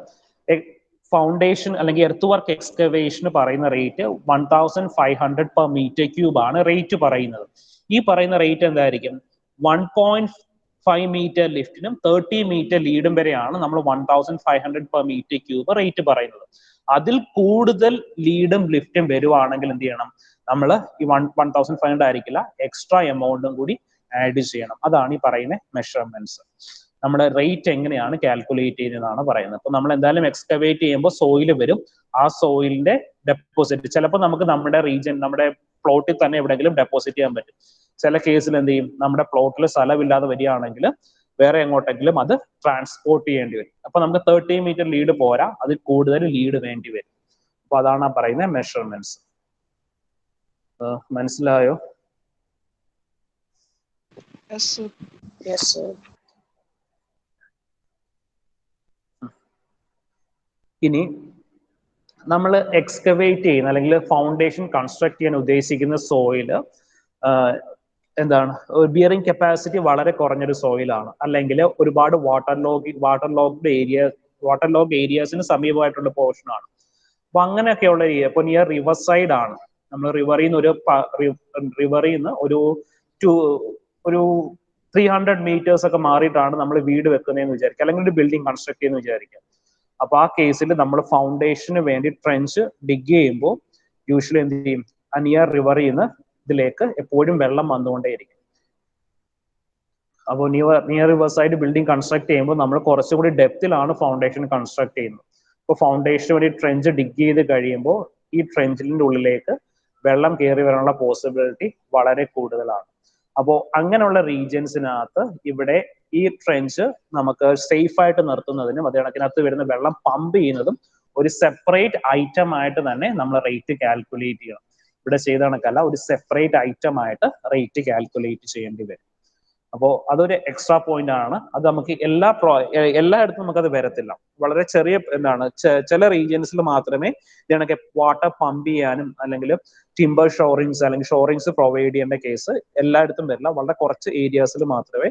ഫൗണ്ടേഷൻ അല്ലെങ്കിൽ എർത്ത് വർക്ക് എക്സ്കവേഷന് പറയുന്ന റേറ്റ് 1500 per meter cube ആണ് റേറ്റ് പറയുന്നത്. ഈ പറയുന്ന റേറ്റ് എന്തായിരിക്കും? 1.5 മീറ്റർ ലിഫ്റ്റിനും 30 മീറ്റർ ലീഡും വരെയാണ് നമ്മൾ 1500 per meter cube റേറ്റ് പറയുന്നത്. അതിൽ കൂടുതൽ ലീഡും ലിഫ്റ്റും വരുവാണെങ്കിൽ എന്ത് ചെയ്യണം? നമ്മൾ ഈ 1500 ആയിരിക്കില്ല, എക്സ്ട്രാ എമൗണ്ടും കൂടി ആഡ് ചെയ്യണം. അതാണ് ഈ പറയുന്ന മെഷർമെന്റ്സ്. നമ്മുടെ റേറ്റ് എങ്ങനെയാണ് കാൽക്കുലേറ്റ് ചെയ്യുന്നതാണ് പറയുന്നത്. അപ്പൊ നമ്മൾ എന്തായാലും എക്സ്കവേറ്റ് ചെയ്യുമ്പോൾ സോയിൽ വരും. ആ സോയിലിന്റെ ഡെപ്പോസിറ്റ് ചിലപ്പോൾ നമുക്ക് നമ്മുടെ റീജിയൻ, നമ്മുടെ പ്ലോട്ടിൽ തന്നെ എവിടെയെങ്കിലും ഡെപ്പോസിറ്റ് ചെയ്യാൻ പറ്റും. ചില കേസിൽ എന്ത് ചെയ്യും? നമ്മുടെ പ്ലോട്ടിൽ സ്ഥലമില്ലാതെ വരികയാണെങ്കിൽ വേറെ എങ്ങോട്ടെങ്കിലും അത് ട്രാൻസ്പോർട്ട് ചെയ്യേണ്ടി വരും. അപ്പൊ നമുക്ക് 30 മീറ്റർ ലീഡ് പോരാ, അതിൽ കൂടുതൽ ലീഡ് വേണ്ടി വരും. അപ്പൊ അതാണ് ആ പറയുന്ന മെഷർമെന്റ്സ്. മനസ്സിലായോ? Yes, sir. ഇനി നമ്മൾ എക്സ്കവേറ്റ് ചെയ്യുന്ന അല്ലെങ്കിൽ ഫൗണ്ടേഷൻ കൺസ്ട്രക്ട് ചെയ്യാൻ ഉദ്ദേശിക്കുന്ന സോയില് എന്താണ്? ബിയറിംഗ് കപ്പാസിറ്റി വളരെ കുറഞ്ഞൊരു സോയിലാണ്, അല്ലെങ്കിൽ ഒരുപാട് വാട്ടർ ലോഗ് ഏരിയാസിന് സമീപമായിട്ടുള്ള പോർഷൻ ആണ്. അപ്പൊ അങ്ങനെയൊക്കെയുള്ള ഏരിയ, ഇപ്പൊ നിയർ റിവർ സൈഡ് ആണ്, നമ്മൾ റിവറിൽ നിന്ന് ഒരു 300 മീറ്റേഴ്സ് ഒക്കെ മാറിയിട്ടാണ് നമ്മൾ വീട് വെക്കുന്നതെന്ന് വിചാരിക്കുക, അല്ലെങ്കിൽ ഒരു ബിൽഡിംഗ് കൺസ്ട്രക്ട് ചെയ്യുന്ന വിചാരിക്കുക. അപ്പൊ ആ കേസിൽ നമ്മൾ ഫൗണ്ടേഷന് വേണ്ടി ട്രെഞ്ച് ഡിഗ് ചെയ്യുമ്പോൾ യൂഷ്വലി എന്ത് ചെയ്യും? ആ നിയർ റിവറിൽ നിന്ന് ഇതിലേക്ക് എപ്പോഴും വെള്ളം വന്നുകൊണ്ടേയിരിക്കും. അപ്പോൾ near river side building construct ചെയ്യുമ്പോൾ നമ്മൾ കുറച്ചുകൂടി ഡെപ്തിലാണ് ഫൗണ്ടേഷൻ കൺസ്ട്രക്ട് ചെയ്യുന്നത്. ഇപ്പോൾ ഫൗണ്ടേഷന് വേണ്ടി ട്രെഞ്ച് ഡിഗ് ചെയ്ത് കഴിയുമ്പോൾ ഈ ട്രെഞ്ചിന്റെ ഉള്ളിലേക്ക് വെള്ളം കയറി വരാനുള്ള പോസിബിലിറ്റി വളരെ കൂടുതലാണ്. അപ്പോൾ അങ്ങനെയുള്ള റീജിയൻസിനകത്ത് ഇവിടെ ഈ ട്രെഞ്ച് നമുക്ക് സേഫ് ആയിട്ട് നിർത്തുന്നതിനും അതേ കണക്കിനകത്ത് വരുന്ന വെള്ളം പമ്പ് ചെയ്യുന്നതും ഒരു സെപ്പറേറ്റ് ഐറ്റം ആയിട്ട് തന്നെ നമ്മൾ റേറ്റ് കാൽക്കുലേറ്റ് ചെയ്യണം. ഇവിടെ ചെയ്ത കണക്കല്ല, ഒരു സെപ്പറേറ്റ് ഐറ്റം ആയിട്ട് റേറ്റ് കാൽക്കുലേറ്റ് ചെയ്യേണ്ടി വരും. അപ്പോൾ അതൊരു എക്സ്ട്രാ പോയിന്റ് ആണ്. അത് നമുക്ക് എല്ലായിടത്തും നമുക്കത് വരത്തില്ല. വളരെ ചെറിയ ചില റീജിയൻസിൽ മാത്രമേ ഇതിനൊക്കെ വാട്ടർ പമ്പ് ചെയ്യാനും അല്ലെങ്കിൽ ടിംബർ ഷോറിങ്സ് അല്ലെങ്കിൽ ഷോറിങ്സ് പ്രൊവൈഡ് ചെയ്യേണ്ട കേസ് എല്ലായിടത്തും വരില്ല. വളരെ കുറച്ച് ഏരിയാസിൽ മാത്രമേ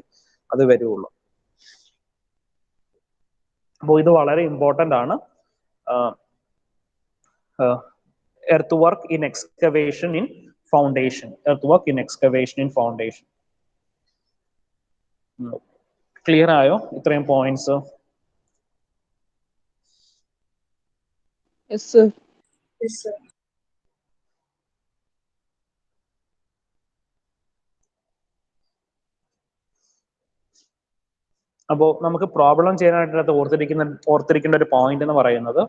അത് വരുള്ളൂ. അപ്പോൾ ഇത് വളരെ ഇമ്പോർട്ടന്റ് ആണ്. Earth work in excavation in foundation. Clear ആയോ ഇത്രയും പോയിന്റ്സ്? Yes, sir. അപ്പോൾ നമുക്ക് പ്രോബ്ലം ചെയ്യാനായിട്ട് ഓർത്തിരിക്കേണ്ട ഒരു പോയിന്റ് എന്ന് പറയുന്നത്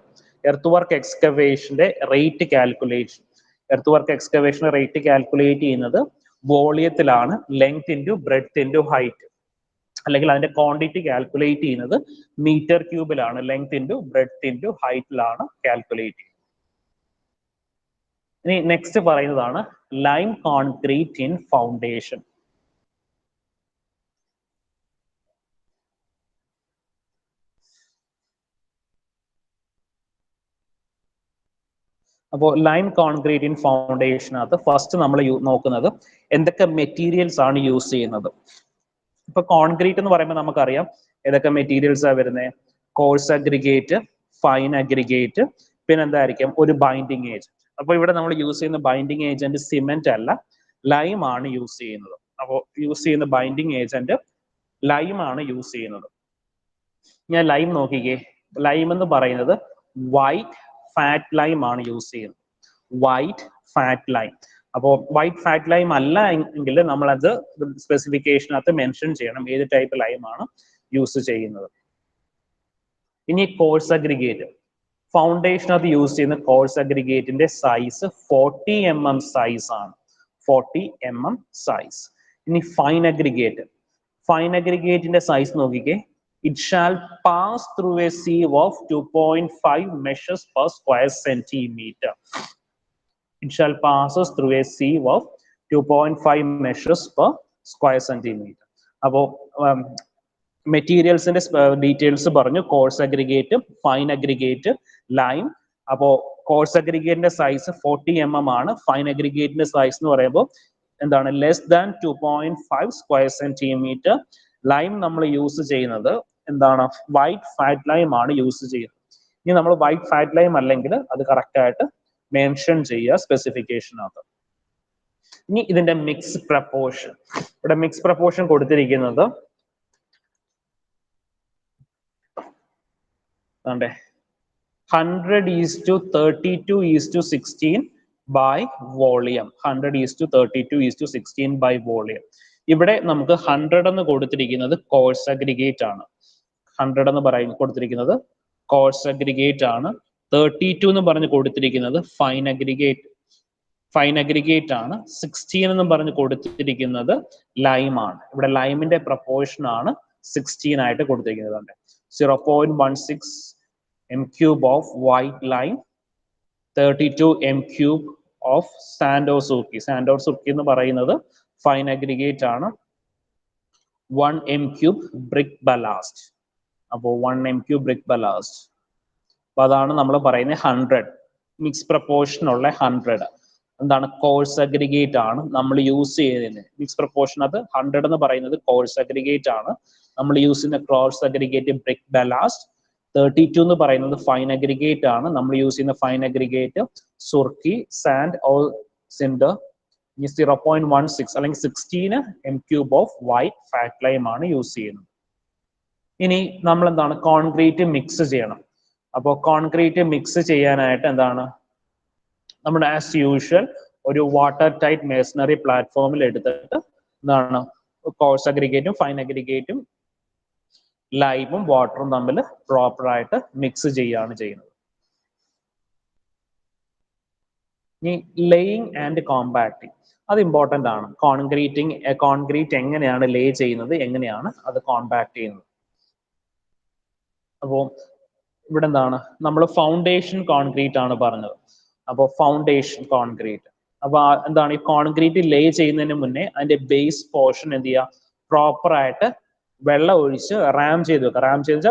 എർത്ത് വർക്ക് എക്സ്കവേഷന്റെ റേറ്റ് കാൽക്കുലേഷൻ. എർത്ത് വർക്ക് എക്സ്കവേഷന്റെ റേറ്റ് കാൽക്കുലേറ്റ് ചെയ്യുന്നത് വോളിയത്തിലാണ്, length into breadth into height, അല്ലെങ്കിൽ അതിന്റെ ക്വാണ്ടിറ്റി കാൽക്കുലേറ്റ് ചെയ്യുന്നത് മീറ്റർ ക്യൂബിലാണ്, ലെങ്ത് ഇൻറ്റു ബ്രെഡ്ത്ത് ഇൻറ്റു ഹൈറ്റിലാണ് കാൽക്കുലേറ്റ് ചെയ്യുന്നത്. ഇനി നെക്സ്റ്റ് പറയുന്നതാണ് ലൈം കോൺക്രീറ്റ് ഇൻ ഫൗണ്ടേഷൻ. അപ്പോൾ ലൈം കോൺക്രീറ്റ് ഇൻ ഫൗണ്ടേഷനകത്ത് ഫസ്റ്റ് നമ്മൾ നോക്കുന്നത് എന്തൊക്കെ മെറ്റീരിയൽസ് ആണ് യൂസ് ചെയ്യുന്നത്. ഇപ്പൊ കോൺക്രീറ്റ് എന്ന് പറയുമ്പോൾ നമുക്കറിയാം ഏതൊക്കെ മെറ്റീരിയൽസ് ആണ് വരുന്നത്. കോഴ്സ് അഗ്രിഗേറ്റ്, ഫൈൻ അഗ്രിഗേറ്റ്, പിന്നെ എന്തായിരിക്കും ഒരു ബൈൻഡിങ് ഏജന്റ്. അപ്പൊ ഇവിടെ നമ്മൾ യൂസ് ചെയ്യുന്ന ബൈൻഡിങ് ഏജന്റ് സിമെന്റ് അല്ല, ലൈം ആണ് യൂസ് ചെയ്യുന്നത്. അപ്പോൾ യൂസ് ചെയ്യുന്ന ബൈൻഡിങ് ഏജന്റ് ലൈം ആണ് യൂസ് ചെയ്യുന്നത്. ഞാൻ ലൈം നോക്കിക്കേ, ലൈം എന്ന് പറയുന്നത് വൈറ്റ് ഫാറ്റ് ലൈം ആണ് യൂസ് ചെയ്യുന്നത്. White fat lime. അപ്പോൾ വൈറ്റ് ഫാറ്റ് ലൈം അല്ല എങ്കിൽ നമ്മളത് സ്പെസിഫിക്കേഷനകത്ത് മെൻഷൻ ചെയ്യണം ഏത് ടൈപ്പ് ലൈം ആണ് യൂസ് ചെയ്യുന്നത്. ഇനി കോഴ്സ് അഗ്രിഗേറ്റ്, ഫൗണ്ടേഷനകത്ത് യൂസ് ചെയ്യുന്ന കോഴ്സ് അഗ്രിഗേറ്റിന്റെ സൈസ് 40 mm സൈസ് ആണ്, 40 mm സൈസ്. ഇനി ഫൈൻ അഗ്രിഗേറ്റ്, ഫൈൻ അഗ്രിഗേറ്റിന്റെ സൈസ് നോക്കിക്കേ, it shall pass through a sieve of 2.5 measures per square centimeter. It shall passes through a sieve of 2.5 measures per square centimeter. അപ്പോൾ മെറ്റീരിയൽസിന്റെ ഡീറ്റെയിൽസ് പറഞ്ഞു, coarse aggregate, fine aggregate, lime. അപ്പോൾ കോഴ്സ് അഗ്രിഗേറ്റിന്റെ സൈസ് 40 mm ആണ്. ഫൈൻ അഗ്രിഗേറ്റിന്റെ സൈസ് എന്ന് പറയുമ്പോൾ എന്താണ്, less than 2.5 square centimetre. Lime നമ്മൾ യൂസ് ചെയ്യുന്നത് എന്താണ്, വൈറ്റ് ഫാറ്റ് ലൈം ആണ് യൂസ് ചെയ്യുന്നത്. ഇനി നമ്മൾ വൈറ്റ് ഫാറ്റ് ലൈം അല്ലെങ്കിൽ അത് കറക്റ്റ് ആയിട്ട് മെൻഷൻ ചെയ്യുക സ്പെസിഫിക്കേഷനകത്ത്. ഇനി ഇതിന്റെ മിക്സ് പ്രപ്പോർഷൻ, ഇവിടെ മിക്സ് പ്രപ്പോർഷൻ കൊടുത്തിരിക്കുന്നത് 100:32:16 by volume. 100:32:16 by volume. ഇവിടെ നമുക്ക് 100 എന്ന് കൊടുത്തിരിക്കുന്നത് കോഴ്സ് അഗ്രിഗേറ്റ് ആണ്. 100 എന്ന് കൊടുത്തിരിക്കുന്നത് കോഴ്സ് അഗ്രിഗേറ്റ് ആണ്. 32 എന്ന് പറഞ്ഞ് കൊടുത്തിരിക്കുന്നത് ഫൈൻ അഗ്രിഗേറ്റ്, ഫൈൻ അഗ്രിഗേറ്റ് ആണ്. 16 എന്ന് പറഞ്ഞ് കൊടുത്തിരിക്കുന്നത് ലൈം ആണ്. ഇവിടെ ലൈമിന്റെ പ്രപ്പോർഷൻ ആണ് 16 ആയിട്ട് കൊടുത്തിരിക്കുന്നത്. 0.16 m³ of white lime, 32 m³ of സാൻഡോസുർക്കി. സാൻഡോസുർക്കി എന്ന് പറയുന്നത് ഫൈൻ അഗ്രിഗേറ്റ് ആണ്. 1 m³ ബ്രിക്ക് ബലാസ്റ്റ്. അപ്പോൾ 1 m³ ബ്രിക്ക് ബലാസ്റ്റ്. അപ്പൊ അതാണ് നമ്മൾ പറയുന്നത് 100 മിക്സ് പ്രപ്പോർഷൻ ഉള്ള 100 എന്താണ്, കോഴ്സ് അഗ്രിഗേറ്റ് ആണ് നമ്മൾ യൂസ് ചെയ്യുന്നത്. മിക്സ് പ്രപ്പോർഷൻ അത് 100 എന്ന് പറയുന്നത് കോഴ്സ് അഗ്രിഗേറ്റ് ആണ്. നമ്മൾ യൂസ് ചെയ്യുന്ന കോഴ്സ് അഗ്രിഗേറ്റ് ബ്രിക്ക് ബലാസ്റ്റ്. 32 എന്ന് പറയുന്നത് ഫൈൻ അഗ്രിഗേറ്റ് ആണ്. നമ്മൾ യൂസ് ചെയ്യുന്ന fine aggregate surkhi, sand or cinder. 0.16 അല്ലെങ്കിൽ 16 m³ of white fat lime ആണ് യൂസ് ചെയ്യുന്നത്. ഇനി നമ്മൾ എന്താണ്, കോൺക്രീറ്റ് മിക്സ് ചെയ്യണം. അപ്പോൾ കോൺക്രീറ്റ് മിക്സ് ചെയ്യാനായിട്ട് എന്താണ്, നമ്മുടെ ആസ് യൂഷ്വൽ ഒരു വാട്ടർ ടൈറ്റ് മേസണറി പ്ലാറ്റ്ഫോമിൽ എടുത്തിട്ട് എന്താണ്, കോഴ്സ് അഗ്രിഗേറ്റും ഫൈൻ അഗ്രിഗേറ്റും ലൈമും വാട്ടറും തമ്മിൽ പ്രോപ്പറായിട്ട് മിക്സ് ചെയ്യുകയാണ് ചെയ്യുന്നത്. ഇനി ലേയിങ് ആൻഡ് കോമ്പാക്ടിങ്, അത് ഇമ്പോർട്ടൻ്റ് ആണ്. കോൺക്രീറ്റ് എങ്ങനെയാണ് ലേ ചെയ്യുന്നത്, എങ്ങനെയാണ് അത് കോമ്പാക്ട് ചെയ്യുന്നത്. അപ്പോൾ ഇവിടെ എന്താണ്, നമ്മൾ ഫൗണ്ടേഷൻ കോൺക്രീറ്റ് ആണ് പറഞ്ഞത്. അപ്പോൾ ഫൗണ്ടേഷൻ കോൺക്രീറ്റ്, അപ്പൊ എന്താണ്, ഈ കോൺക്രീറ്റ് ലേ ചെയ്യുന്നതിന് മുന്നേ അതിന്റെ ബേസ് പോർഷൻ എന്ത് ചെയ്യുക, പ്രോപ്പറായിട്ട് വെള്ളം ഒഴിച്ച് റാം ചെയ്ത് വെക്കുക. റാം ചെയ്ത്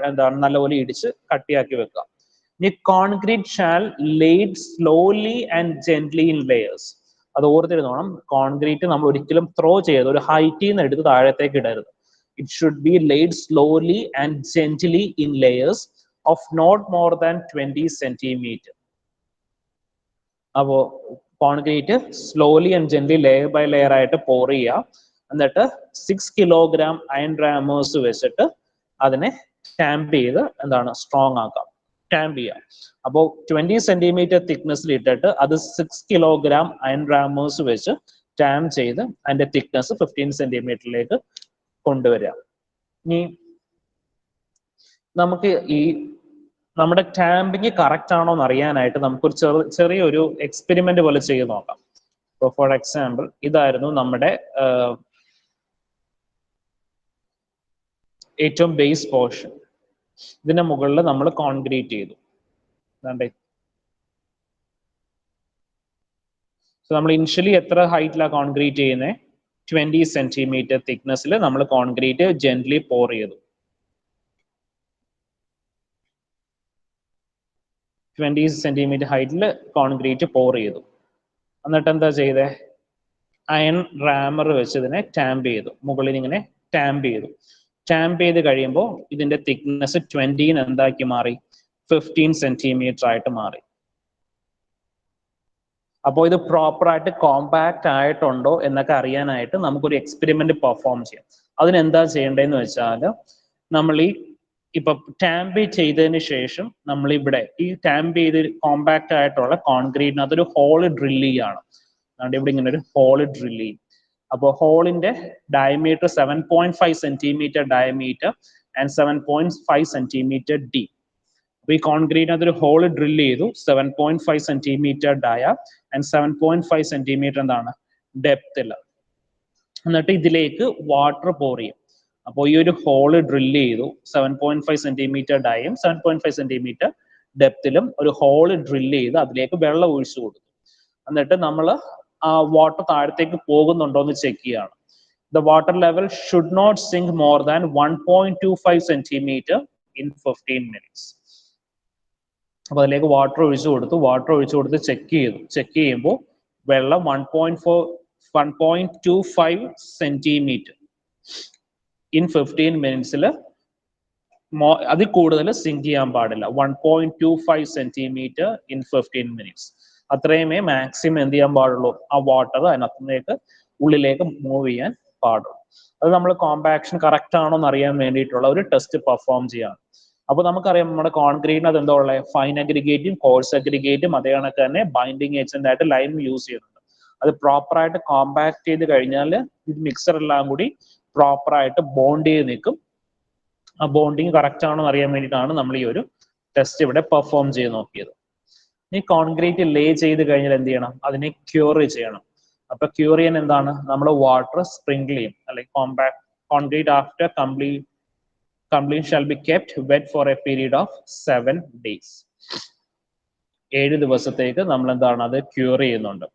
എന്താണ്, നല്ലപോലെ ഇടിച്ച് കട്ടിയാക്കി വെക്കുക. ഇനി concrete shall laid slowly and gently in layers. അത് ഓർത്തിരുന്നോണം, കോൺക്രീറ്റ് നമ്മൾ ഒരിക്കലും ത്രോ ചെയ്യരുത്, ഒരു ഹൈറ്റിൽ നിന്ന് എടുത്ത് താഴത്തേക്ക് ഇടരുത്. It should be laid slowly and gently in layers of not more than 20 centimeters. അപ്പോൾ concrete slowly and gently layer by layer ആയിട്ട് പോർ ചെയ്യുക. എന്നിട്ട് 6 kilogram അയൺ റാമേഴ്സ് വെച്ചിട്ട് അതിനെ ടാമ്പ് ചെയ്ത് എന്താണ്, സ്ട്രോങ് ആക്കാം, ടാമ്പ് ചെയ്യാം. അപ്പോൾ 20 centimeter തിക്നെസ്സിൽ ഇട്ടിട്ട് അത് 6 kilogram അയൺ റാമേഴ്സ് വെച്ച് ടാമ്പ് ചെയ്ത് അതിന്റെ തിക്നെസ് 15 centimeterലേക്ക് കൊണ്ടുവരിക. ഇനി നമുക്ക് ഈ നമ്മുടെ ടാമ്പിങ് കറക്റ്റ് ആണോ എന്ന് അറിയാനായിട്ട് നമുക്കൊരു ചെറിയൊരു എക്സ്പെരിമെന്റ് പോലെ ചെയ്ത് നോക്കാം. ഇപ്പോൾ ഫോർ എക്സാമ്പിൾ ഇതായിരുന്നു നമ്മുടെ ഏറ്റവും ബേസ് പോർഷൻ. ഇതിന്റെ മുകളിൽ നമ്മൾ കോൺക്രീറ്റ് ചെയ്തു. സോ നമ്മൾ ഇനിഷ്യലി എത്ര ഹൈറ്റിലാണ് കോൺക്രീറ്റ് ചെയ്യുന്നത്? 20 സെന്റിമീറ്റർ തിക്നെസ്സിൽ നമ്മൾ കോൺക്രീറ്റ് ജെന്റ്ലി പോർ ചെയ്തു. 20 സെന്റിമീറ്റർ ഹൈറ്റിൽ കോൺക്രീറ്റ് പോർ ചെയ്തു. എന്നിട്ട് എന്താ ചെയ്തേ? അയൺ റാമർ വെച്ച് ഇതിനെ ടാമ്പ് ചെയ്തു. മുകളിൽ ഇങ്ങനെ ടാമ്പ് ചെയ്തു. ടാമ്പ് ചെയ്ത് കഴിയുമ്പോൾ ഇതിന്റെ തിക്നെസ് 20 എന്താക്കി മാറി? 15 സെന്റിമീറ്റർ ആയിട്ട് മാറി. അപ്പോൾ ഇത് പ്രോപ്പറായിട്ട് കോമ്പാക്ട് ആയിട്ടുണ്ടോ എന്നൊക്കെ അറിയാനായിട്ട് നമുക്കൊരു എക്സ്പെരിമെന്റ് പെർഫോം ചെയ്യാം. അതിനെന്താ ചെയ്യേണ്ടതെന്ന് വെച്ചാൽ, നമ്മൾ ഇപ്പൊ ടാമ്പ് ചെയ്തതിന് ശേഷം നമ്മൾ ഇവിടെ ഈ ടാമ്പ് ചെയ്ത് കോമ്പാക്ട് ആയിട്ടുള്ള കോൺക്രീറ്റിനകത്ത് ഒരു ഹോള് ഡ്രില്ല് ചെയ്യാണ്. അതുകൊണ്ട് ഇവിടെ ഇങ്ങനെ ഒരു ഹോള് ഡ്രില്ല് ചെയ്യും. അപ്പോൾ ഹോളിന്റെ diameter 7.5 centimetre diameter and 7.5 centimetre D. അപ്പൊ ഈ കോൺക്രീറ്റിനകത്ത് ഒരു ഹോള് ഡ്രില്ല് ചെയ്തു. 7.5 സെന്റിമീറ്റർ ഡയ ആൻഡ് 7.5 സെന്റിമീറ്റർ എന്താണ് ഡെപ്തിൽ. എന്നിട്ട് ഇതിലേക്ക് വാട്ടർ പോർ ചെയ്യും. അപ്പോൾ ഈ ഒരു ഹോള് ഡ്രില്ല് ചെയ്തു. 7.5 സെന്റിമീറ്റർ ഡയയും 7.5 സെന്റിമീറ്റർ ഡെപ്തിലും ഒരു ഹോള് ഡ്രില്ല് ചെയ്ത് അതിലേക്ക് വെള്ളം ഒഴിച്ചു കൊടുത്തു. എന്നിട്ട് നമ്മൾ ആ വാട്ടർ താഴത്തേക്ക് പോകുന്നുണ്ടോ എന്ന് ചെക്ക് ചെയ്യാണ്. The water level should not sink more than 1.25 centimeter in 15 minutes. അപ്പൊ അതിലേക്ക് വാട്ടർ ഒഴിച്ചു കൊടുത്ത് ചെക്ക് ചെയ്തു. ചെക്ക് ചെയ്യുമ്പോൾ വെള്ളം 1.25 സെന്റിമീറ്റർ ഇൻ 15 മിനിറ്റ്സിൽ അതിൽ കൂടുതൽ സിങ്ക് ചെയ്യാൻ പാടില്ല. 1.25 സെന്റിമീറ്റർ ഇൻ 15 മിനിറ്റ്സ്. അത്രയുമേ മാക്സിമം എന്ത് ചെയ്യാൻ പാടുള്ളൂ? ആ വാട്ടർ അതിനകത്തേക്ക് ഉള്ളിലേക്ക് മൂവ് ചെയ്യാൻ പാടുള്ളൂ. അത് നമ്മൾ കോമ്പാക്ഷൻ കറക്റ്റ് ആണോ എന്ന് അറിയാൻ വേണ്ടിയിട്ടുള്ള ഒരു ടെസ്റ്റ് പെർഫോം ചെയ്യാണ്. അപ്പൊ നമുക്കറിയാം നമ്മുടെ കോൺക്രീറ്റിന് അത് എന്താ ഉള്ളത്? ഫൈൻ അഗ്രിഗേറ്റും കോഴ്സ് അഗ്രിഗേറ്റും അതേ കണക്ക് തന്നെ ബൈൻഡിങ് ഏജന്റ് ആയിട്ട് ലൈം യൂസ് ചെയ്യുന്നുണ്ട്. അത് പ്രോപ്പറായിട്ട് കോമ്പാക്ട് ചെയ്ത് കഴിഞ്ഞാൽ ഇത് മിക്സർ എല്ലാം കൂടി പ്രോപ്പറായിട്ട് ബോണ്ട് ചെയ്ത് നിൽക്കും. ആ ബോണ്ടിങ് കറക്റ്റ് ആണോ എന്ന് അറിയാൻ വേണ്ടിയിട്ടാണ് നമ്മൾ ഈ ഒരു ടെസ്റ്റ് ഇവിടെ പെർഫോം ചെയ്ത് നോക്കിയത്. ഈ കോൺക്രീറ്റ് ലേ ചെയ്ത് കഴിഞ്ഞാൽ എന്ത് ചെയ്യണം? അതിനെ ക്യൂർ ചെയ്യണം. അപ്പൊ ക്യൂർ ചെയ്യാൻ എന്താണ്? നമ്മൾ വാട്ടർ സ്പ്രിങ്കിൾ ചെയ്യും. അല്ലെങ്കിൽ concrete after complete shall be kept wet for a period of 7 days. 7 ദിവസത്തേക്ക് നമ്മൾ എന്താണ് അത് ക്യൂർ ചെയ്യുന്നുണ്ട്.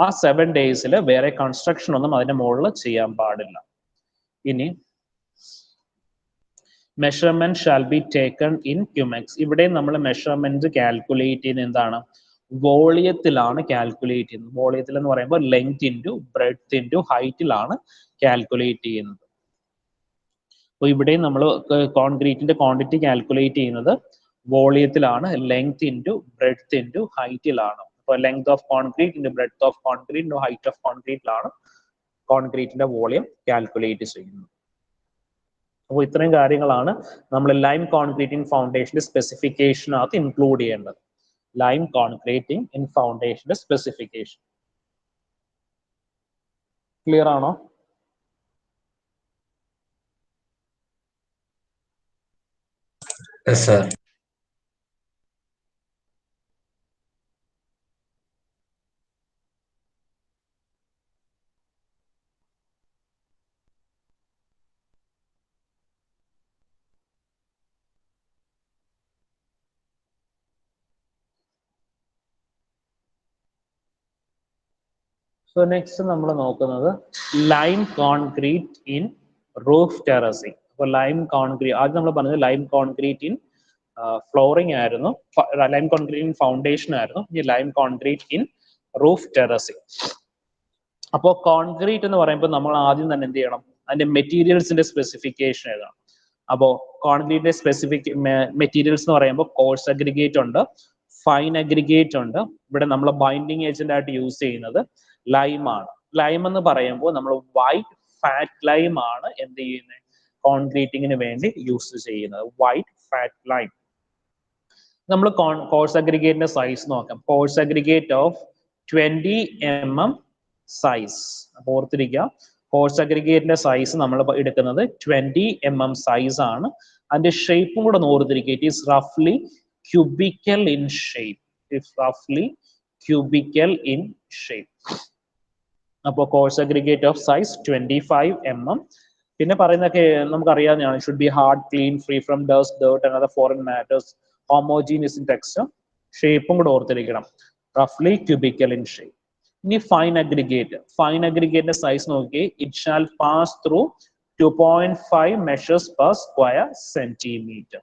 ആ 7 daysൽ വേറെ കൺസ്ട്രക്ഷൻ ഒന്നും അതിന്റെ മുകളിൽ ചെയ്യാൻ പാടില്ല. ഇനി measurement shall be taken in cumecs. ഇവിടെ നമ്മൾ മെഷർമെന്റ് കാൽക്കുലേറ്റ് ചെയ്യുന്ന എന്താണ്? വോളിയത്തിലാണ് കാൽക്കുലേറ്റ് ചെയ്യുന്നത്. വോളിയത്തിൽ എന്ന് പറയുമ്പോൾ ലെങ്ത് ഇൻറ്റു ബ്രെഡ്ത്ത് ഇൻറ്റു ഹൈറ്റിലാണ് കാൽക്കുലേറ്റ് ചെയ്യുന്നത്. അപ്പോൾ ഇവിടെ നമ്മൾ കോൺക്രീറ്റിന്റെ ക്വാണ്ടിറ്റി കാൽക്കുലേറ്റ് ചെയ്യുന്നത് വോളിയത്തിലാണ്. ലെങ്ത് ഇൻറ്റു ബ്രെഡ്ത്ത് ഇൻറ്റു ഹൈറ്റിലാണ്. അപ്പോൾ length of concrete into breadth of concrete into height of കോൺക്രീറ്റിലാണ് കോൺക്രീറ്റിന്റെ വോളിയം കാൽക്കുലേറ്റ് ചെയ്യുന്നത്. അപ്പോൾ ഇത്രയും കാര്യങ്ങളാണ് നമ്മൾ ലൈം കോൺക്രീറ്റിംഗ് ഫൗണ്ടേഷന്റെ സ്പെസിഫിക്കേഷനകത്ത് ഇൻക്ലൂഡ് ചെയ്യേണ്ടത്. ലൈം കോൺക്രീറ്റിംഗ് ഇൻ ഫൗണ്ടേഷന്റെ സ്പെസിഫിക്കേഷൻ. ക്ലിയർ ആണോ? Yes, sir. സോ നെക്സ്റ്റ് നമ്മൾ നോക്കുന്നത് lime concrete in roof terracing. അപ്പോൾ ലൈം കോൺക്രീറ്റ് ആദ്യം നമ്മൾ പറഞ്ഞത് ലൈം കോൺക്രീറ്റ് ഇൻ ഫ്ലോറിംഗ് ആയിരുന്നു, ലൈം കോൺക്രീറ്റ് ഇൻ ഫൗണ്ടേഷൻ ആയിരുന്നു. ഇനി lime concrete in roof terracing. അപ്പോൾ കോൺക്രീറ്റ് എന്ന് പറയുമ്പോൾ നമ്മൾ ആദ്യം തന്നെ എന്ത് ചെയ്യണം? അതിന്റെ മെറ്റീരിയൽസിന്റെ സ്പെസിഫിക്കേഷൻ എഴുതണം. അപ്പോൾ കോൺക്രീറ്റിന്റെ സ്പെസിഫിക് മെറ്റീരിയൽസ് എന്ന് പറയുമ്പോൾ കോഴ്സ് അഗ്രിഗേറ്റ് ഉണ്ട്, ഫൈൻ അഗ്രിഗേറ്റ് ഉണ്ട്. ഇവിടെ നമ്മൾ ബൈൻഡിങ് ഏജന്റ് ആയിട്ട് യൂസ് ചെയ്യുന്നത് ലൈം ആണ്. ലൈം എന്ന് പറയുമ്പോൾ നമ്മൾ വൈറ്റ് ഫാറ്റ് ലൈം ആണ് എന്ത് ചെയ്യുന്നത്? കോൺക്രീറ്റിങ്ങിന് വേണ്ടി യൂസ് ചെയ്യുന്നത് വൈറ്റ് ഫാറ്റ് ലൈം. നമ്മൾ കോഴ്സ് അഗ്രിഗേറ്റിന്റെ സൈസ് നോക്കാം. Coarse aggregate of 20 mm size. അപ്പോൾ ഓർത്തിരിക്കുക, കോഴ്സ് അഗ്രിഗേറ്റിന്റെ സൈസ് നമ്മൾ എടുക്കുന്നത് 20 mm സൈസ് ആണ്. അതിന്റെ ഷേപ്പും കൂടെ ഓർത്തിരിക്കുക. It is റഫ്ലി cubical in shape. It's റഫ്ലി cubical in shape. അപ്പോൾ coarse aggregate of size 25 mm. പിന്നെ പറയുന്നതൊക്കെ നമുക്കറിയാവുന്നതാണ്. Should be hard, clean, free from dust, dirt and other foreign matters, homogeneous in texture. ഷേപ്പും കൂടെ ഓർത്തിരിക്കണം. റഫ്ലി ക്യൂബിക്കൽ ഇൻ ഷേപ്പ്. ഇനി ഫൈൻ അഗ്രിഗേറ്റ്. ഫൈൻ അഗ്രിഗേറ്റിന്റെ സൈസ് നോക്കി. It shall pass through 2.5 measures per square centimeter.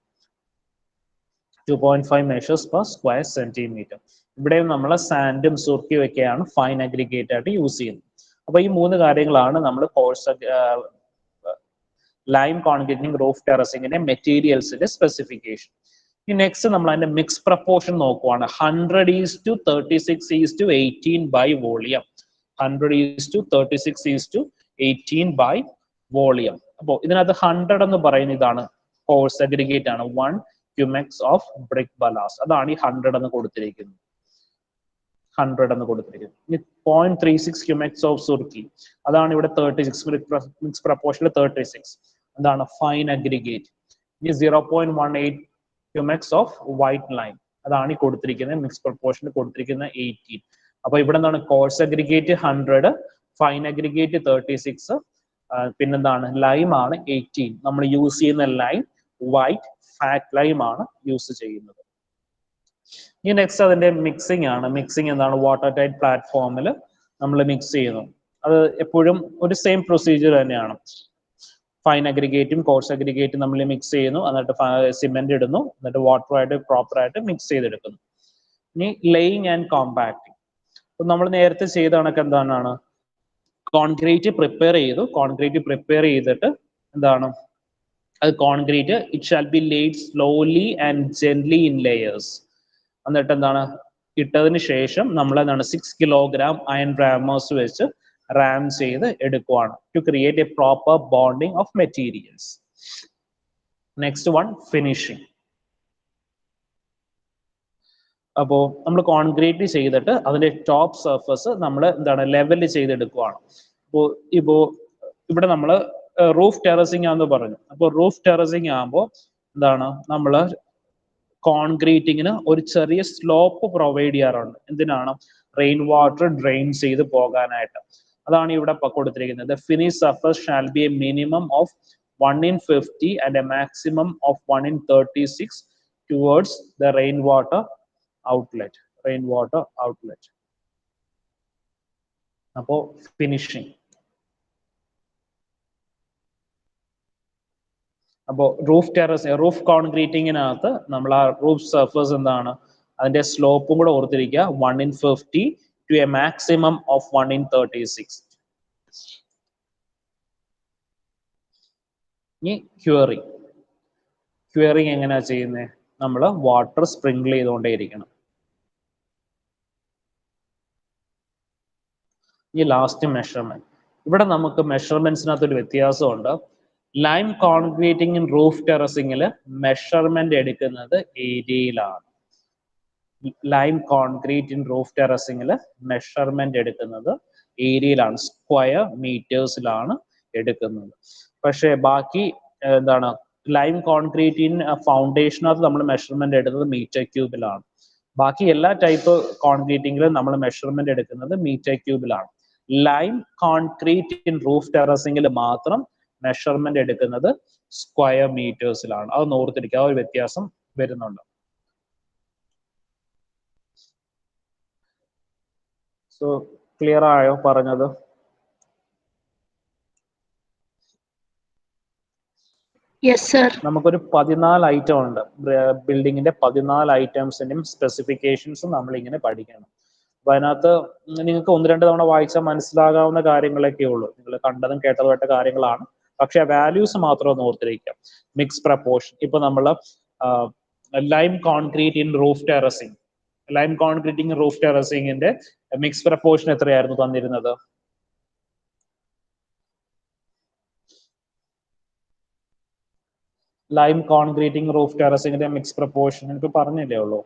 2.5 measures per square centimeter. ഇവിടെ നമ്മൾ സാൻഡും സുർക്കിയും ഒക്കെയാണ് ഫൈൻ അഗ്രിഗേറ്റ് ആയിട്ട് യൂസ് ചെയ്യുന്നത്. അപ്പൊ ഈ 3 കാര്യങ്ങളാണ് നമ്മൾ കോഴ്സ് ലൈം കോൺക്രീറ്റിംഗ് റൂഫ് ടെറസിങ്ങിന്റെ മെറ്റീരിയൽസിന്റെ സ്പെസിഫിക്കേഷൻ. ഈ നെക്സ്റ്റ് നമ്മൾ അതിന്റെ മിക്സ് പ്രപ്പോർഷൻ നോക്കുവാണ്. 100:36:18 by volume. 100:36:18 by volume. അപ്പോൾ ഇതിനകത്ത് 100 എന്ന് പറയുന്ന ഇതാണ് കോഴ്സ് അഗ്രിഗേറ്റ് ആണ്. 1 cumex of brick ballast. അതാണ് ഈ 100 എന്ന് കൊടുത്തിരിക്കുന്നത്. 100 എന്ന് കൊടുത്തിരിക്കുന്നത്. ഇനി 0.36 cumex of surki. അതാണ് ഇവിടെ 36 മിക്സ് പ്രപ്പോർഷനിൽ 36. അതാണ് ഫൈൻ അഗ്രിഗേറ്റ്. ഇനി 0.18 cumex of white lime. അതാണ് ഈ കൊടുത്തിരിക്കുന്നത് മിക്സ് പ്രപ്പോർഷനിൽ കൊടുത്തിരിക്കുന്ന 18. അപ്പൊ ഇവിടെ എന്താണ് കോഴ്സ് അഗ്രിഗേറ്റ് 100, ഫൈൻ അഗ്രിഗേറ്റ് 36, പിന്നെന്താണ് ലൈം ആണ് 18. നമ്മൾ യൂസ് ചെയ്യുന്ന ലൈം വൈറ്റ് ഫാറ്റ് ലൈം ആണ് യൂസ് ചെയ്യുന്നത്. ഇനി നെക്സ്റ്റ് അതിന്റെ മിക്സിംഗ് ആണ്. മിക്സിംഗ് എന്താണ്? വാട്ടർ ടൈറ്റ് പ്ലാറ്റ്ഫോമിൽ നമ്മൾ മിക്സ് ചെയ്യുന്നു. അത് എപ്പോഴും ഒരു സെയിം പ്രൊസീജിയർ തന്നെയാണ്. ഫൈൻ അഗ്രിഗേറ്റും കോഴ്സ് അഗ്രിഗേറ്റും നമ്മൾ മിക്സ് ചെയ്യുന്നു, എന്നിട്ട് സിമെന്റ് ഇടുന്നു, എന്നിട്ട് വാട്ടറുമായിട്ട് പ്രോപ്പറായിട്ട് മിക്സ് ചെയ്തെടുക്കുന്നു. ഇനി ലേയിങ് ആൻഡ് കോമ്പാക്ടിങ്. അപ്പൊ നമ്മൾ നേരത്തെ ചെയ്ത കണക്ക് എന്താണ്? കോൺക്രീറ്റ് പ്രിപ്പയർ ചെയ്തു. കോൺക്രീറ്റ് പ്രിപ്പയർ ചെയ്തിട്ട് എന്താണ് അത് concrete it shall be laid slowly and gently in layers. എന്നിട്ട് എന്താണ് ഇട്ടതിന് ശേഷം നമ്മൾ എന്താണ് 6 kilogram അയൺ റാമേഴ്സ് വെച്ച് റാം ചെയ്ത് എടുക്കുവാണ് to create a proper bonding of materials. Next one finishing. അപ്പോൾ നമ്മൾ കോൺക്രീറ്റ് ചെയ്തിട്ട് അതിന്റെ ടോപ്പ് സർഫസ് നമ്മൾ എന്താണ് ലെവൽ ചെയ്തെടുക്കുവാണ്. ഇപ്പോ ഇവിടെ നമ്മൾ റൂഫ് ടെറസിങ് ആണെന്ന് പറഞ്ഞു. അപ്പോൾ റൂഫ് ടെറസിങ് ആകുമ്പോൾ എന്താണ് നമ്മൾ കോൺക്രീറ്റിങ്ങിന് ഒരു ചെറിയ സ്ലോപ്പ് പ്രൊവൈഡ് ചെയ്യാറുണ്ട്. എന്തിനാണ്? റെയിൻ വാട്ടർ ഡ്രെയിൻ ചെയ്ത് പോകാനായിട്ട്. അതാണ് ഇവിടെ കൊടുത്തിരിക്കുന്നത്. The finished surface shall be a minimum of 1:50 and a maximum of 1:36 towards the rainwater outlet. Rainwater outlet. അപ്പോ ഫിനിഷിംഗ്. അപ്പോൾ റൂഫ് കോൺക്രീറ്റിങ്ങിനകത്ത് നമ്മൾ ആ റൂഫ് സർഫസ് എന്താണ് അതിന്റെ സ്ലോപ്പും കൂടെ ഓർത്തിരിക്കുക. 1:50 to a maximum of 1:36. ഇനി ക്യൂറിങ് എങ്ങനെയാ ചെയ്യുന്നത്? നമ്മൾ വാട്ടർ സ്പ്രിങ്കിൾ ചെയ്തുകൊണ്ടേയിരിക്കണം. ഈ ലാസ്റ്റ് മെഷർമെന്റ്. ഇവിടെ നമുക്ക് മെഷർമെന്റ്സിനകത്ത് ഒരു വ്യത്യാസമുണ്ട്. ലൈം കോൺക്രീറ്റിംഗ് ഇൻ റൂഫ് ടെറസിങ്ങിൽ മെഷർമെന്റ് എടുക്കുന്നത് ഏരിയയിലാണ്. ലൈം കോൺക്രീറ്റ് ഇൻ റൂഫ് ടെറസിങ്ങിൽ മെഷർമെന്റ് എടുക്കുന്നത് ഏരിയയിലാണ്, സ്ക്വയർ മീറ്റേഴ്സിലാണ് എടുക്കുന്നത്. പക്ഷേ ബാക്കി എന്താണ് ലൈം കോൺക്രീറ്റ് ഇൻ ഫൗണ്ടേഷനകത്ത് നമ്മൾ മെഷർമെന്റ് എടുക്കുന്നത് മീറ്റർ ക്യൂബിലാണ്. ബാക്കി എല്ലാ ടൈപ്പ് കോൺക്രീറ്റിങ്ങിലും നമ്മൾ മെഷർമെന്റ് എടുക്കുന്നത് മീറ്റർ ക്യൂബിലാണ്. ലൈം കോൺക്രീറ്റ് ഇൻ റൂഫ് ടെറസിങ്ങിൽ മാത്രം മെഷർമെന്റ് എടുക്കുന്നത് സ്ക്വയർ മീറ്റേഴ്സിലാണ്. അത് ഓർത്തിരിക്കുക, ആ ഒരു വ്യത്യാസം വരുന്നുണ്ട്. സോ ക്ലിയർ ആയോ പറഞ്ഞത്? Yes, sir. നമുക്കൊരു 14 ഐറ്റം ഉണ്ട്. ബിൽഡിങ്ങിന്റെ 14 ഐറ്റംസിന്റെയും സ്പെസിഫിക്കേഷൻസും നമ്മൾ ഇങ്ങനെ പഠിക്കണം. അപ്പൊ അതിനകത്ത് നിങ്ങൾക്ക് 1-2 തവണ വായിച്ചാൽ മനസ്സിലാകാവുന്ന കാര്യങ്ങളൊക്കെ ഉള്ളൂ. നിങ്ങൾ കണ്ടതും കേട്ടതുമായിട്ട് കാര്യങ്ങളാണ്. പക്ഷെ വാല്യൂസ് മാത്രം ഒന്ന് ഓർത്തിരിക്കുക. Mix proportion. ഇപ്പൊ നമ്മൾ lime concrete in roof terracing, lime concreting roof ടെറസിങ്ങിന്റെ മിക്സ് പ്രപ്പോർഷൻ എത്രയായിരുന്നു തന്നിരുന്നത്? ലൈം കോൺക്രീറ്റിംഗ് റൂഫ് ടെറസിങ്ങിന്റെ മിക്സ് പ്രപ്പോർഷൻ എനിക്ക് പറഞ്ഞില്ലേ ഉള്ളൂ.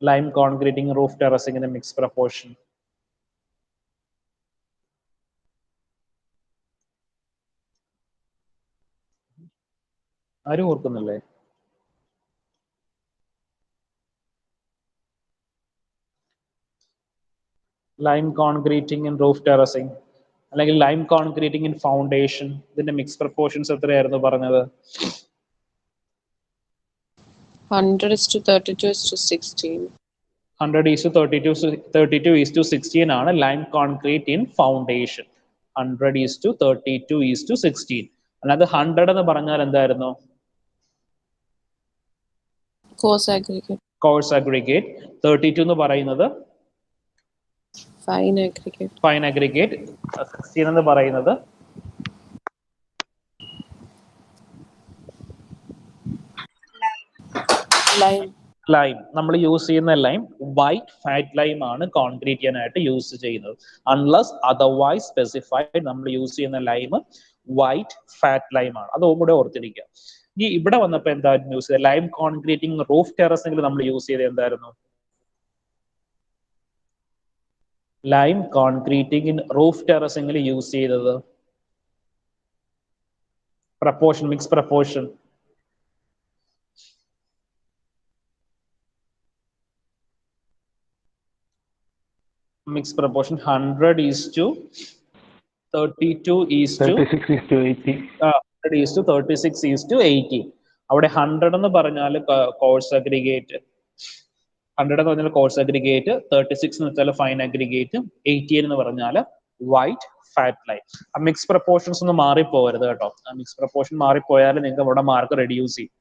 ലൈം കോൺക്രീറ്റിംഗ് റൂഫ് ടെറസിങ്ങിന്റെ മിക്സ് പ്രപ്പോർഷൻ ആരും ഓർക്കുന്നില്ലേ? Lime concreting in roof terracing അല്ലെങ്കിൽ ലൈം കോൺക്രീറ്റിംഗ് ഇൻ ഫൗണ്ടേഷൻ, ഇതിന്റെ മിക്സ് പ്രപ്പോർഷൻസ് എത്രയായിരുന്നു പറഞ്ഞത്? 100:32:16. 100:32:16 ആണ് ലൈം കോൺക്രീറ്റ് ഇൻ ഫൗണ്ടേഷൻ. 100:32:16. അല്ലാതെ 100 എന്ന് പറഞ്ഞാൽ എന്തായിരുന്നു? Coarse aggregate. Coarse aggregate. 32 എന്ന് പറയുന്നത് Fine aggregate. Fine aggregate. 16 എന്ന് പറയുന്നത് Lime. ലൈം. നമ്മൾ യൂസ് ചെയ്യുന്ന ലൈം വൈറ്റ് ഫാറ്റ് ലൈം ആണ് കോൺക്രീറ്റ് ചെയ്യാനായിട്ട് യൂസ് ചെയ്യുന്നത്. അൺലെസ് അതർവൈസ് സ്പെസിഫൈഡ് നമ്മൾ യൂസ് ചെയ്യുന്ന ലൈം വൈറ്റ് ഫാറ്റ് ലൈം ആണ്. അത് കൂടെ ഓർത്തിരിക്കുക. ഈ ഇവിടെ വന്നപ്പോൾ എന്തായിരുന്നു യൂസ് ചെയ്തത്? ലൈം കോൺക്രീറ്റിംഗ് റൂഫ് ടെറസിംഗിൽ നമ്മൾ യൂസ് ചെയ്തത് എന്തായിരുന്നു? ലൈം കോൺക്രീറ്റിംഗ് ഇൻ റൂഫ് ടെറസിംഗിൽ യൂസ് ചെയ്തത് proportion, mix proportion. Mixed proportion 100:32:80. 100:36:80. അവിടെ 100 എന്ന് പറഞ്ഞാൽ കോഴ്സ് അഗ്രിഗേറ്റ്, 100 എന്ന് പറഞ്ഞാൽ കോഴ്സ് അഗ്രിഗേറ്റ്, 36 എന്ന് വെച്ചാൽ ഫൈൻ അഗ്രിഗേറ്റ്, 80 എന്ന് പറഞ്ഞാൽ വൈറ്റ് ഫാറ്റ് ലൈം. ആ മിക്സ് പ്രപ്പോർഷൻസ് ഒന്നും മാറിപ്പോകരുത് കേട്ടോ. ആ മിക്സ് പ്രപ്പോർഷൻ മാറിപ്പോയാൽ നിങ്ങൾക്ക് ഇവിടെ മാർക്ക് റെഡ്യൂസ് ചെയ്യും.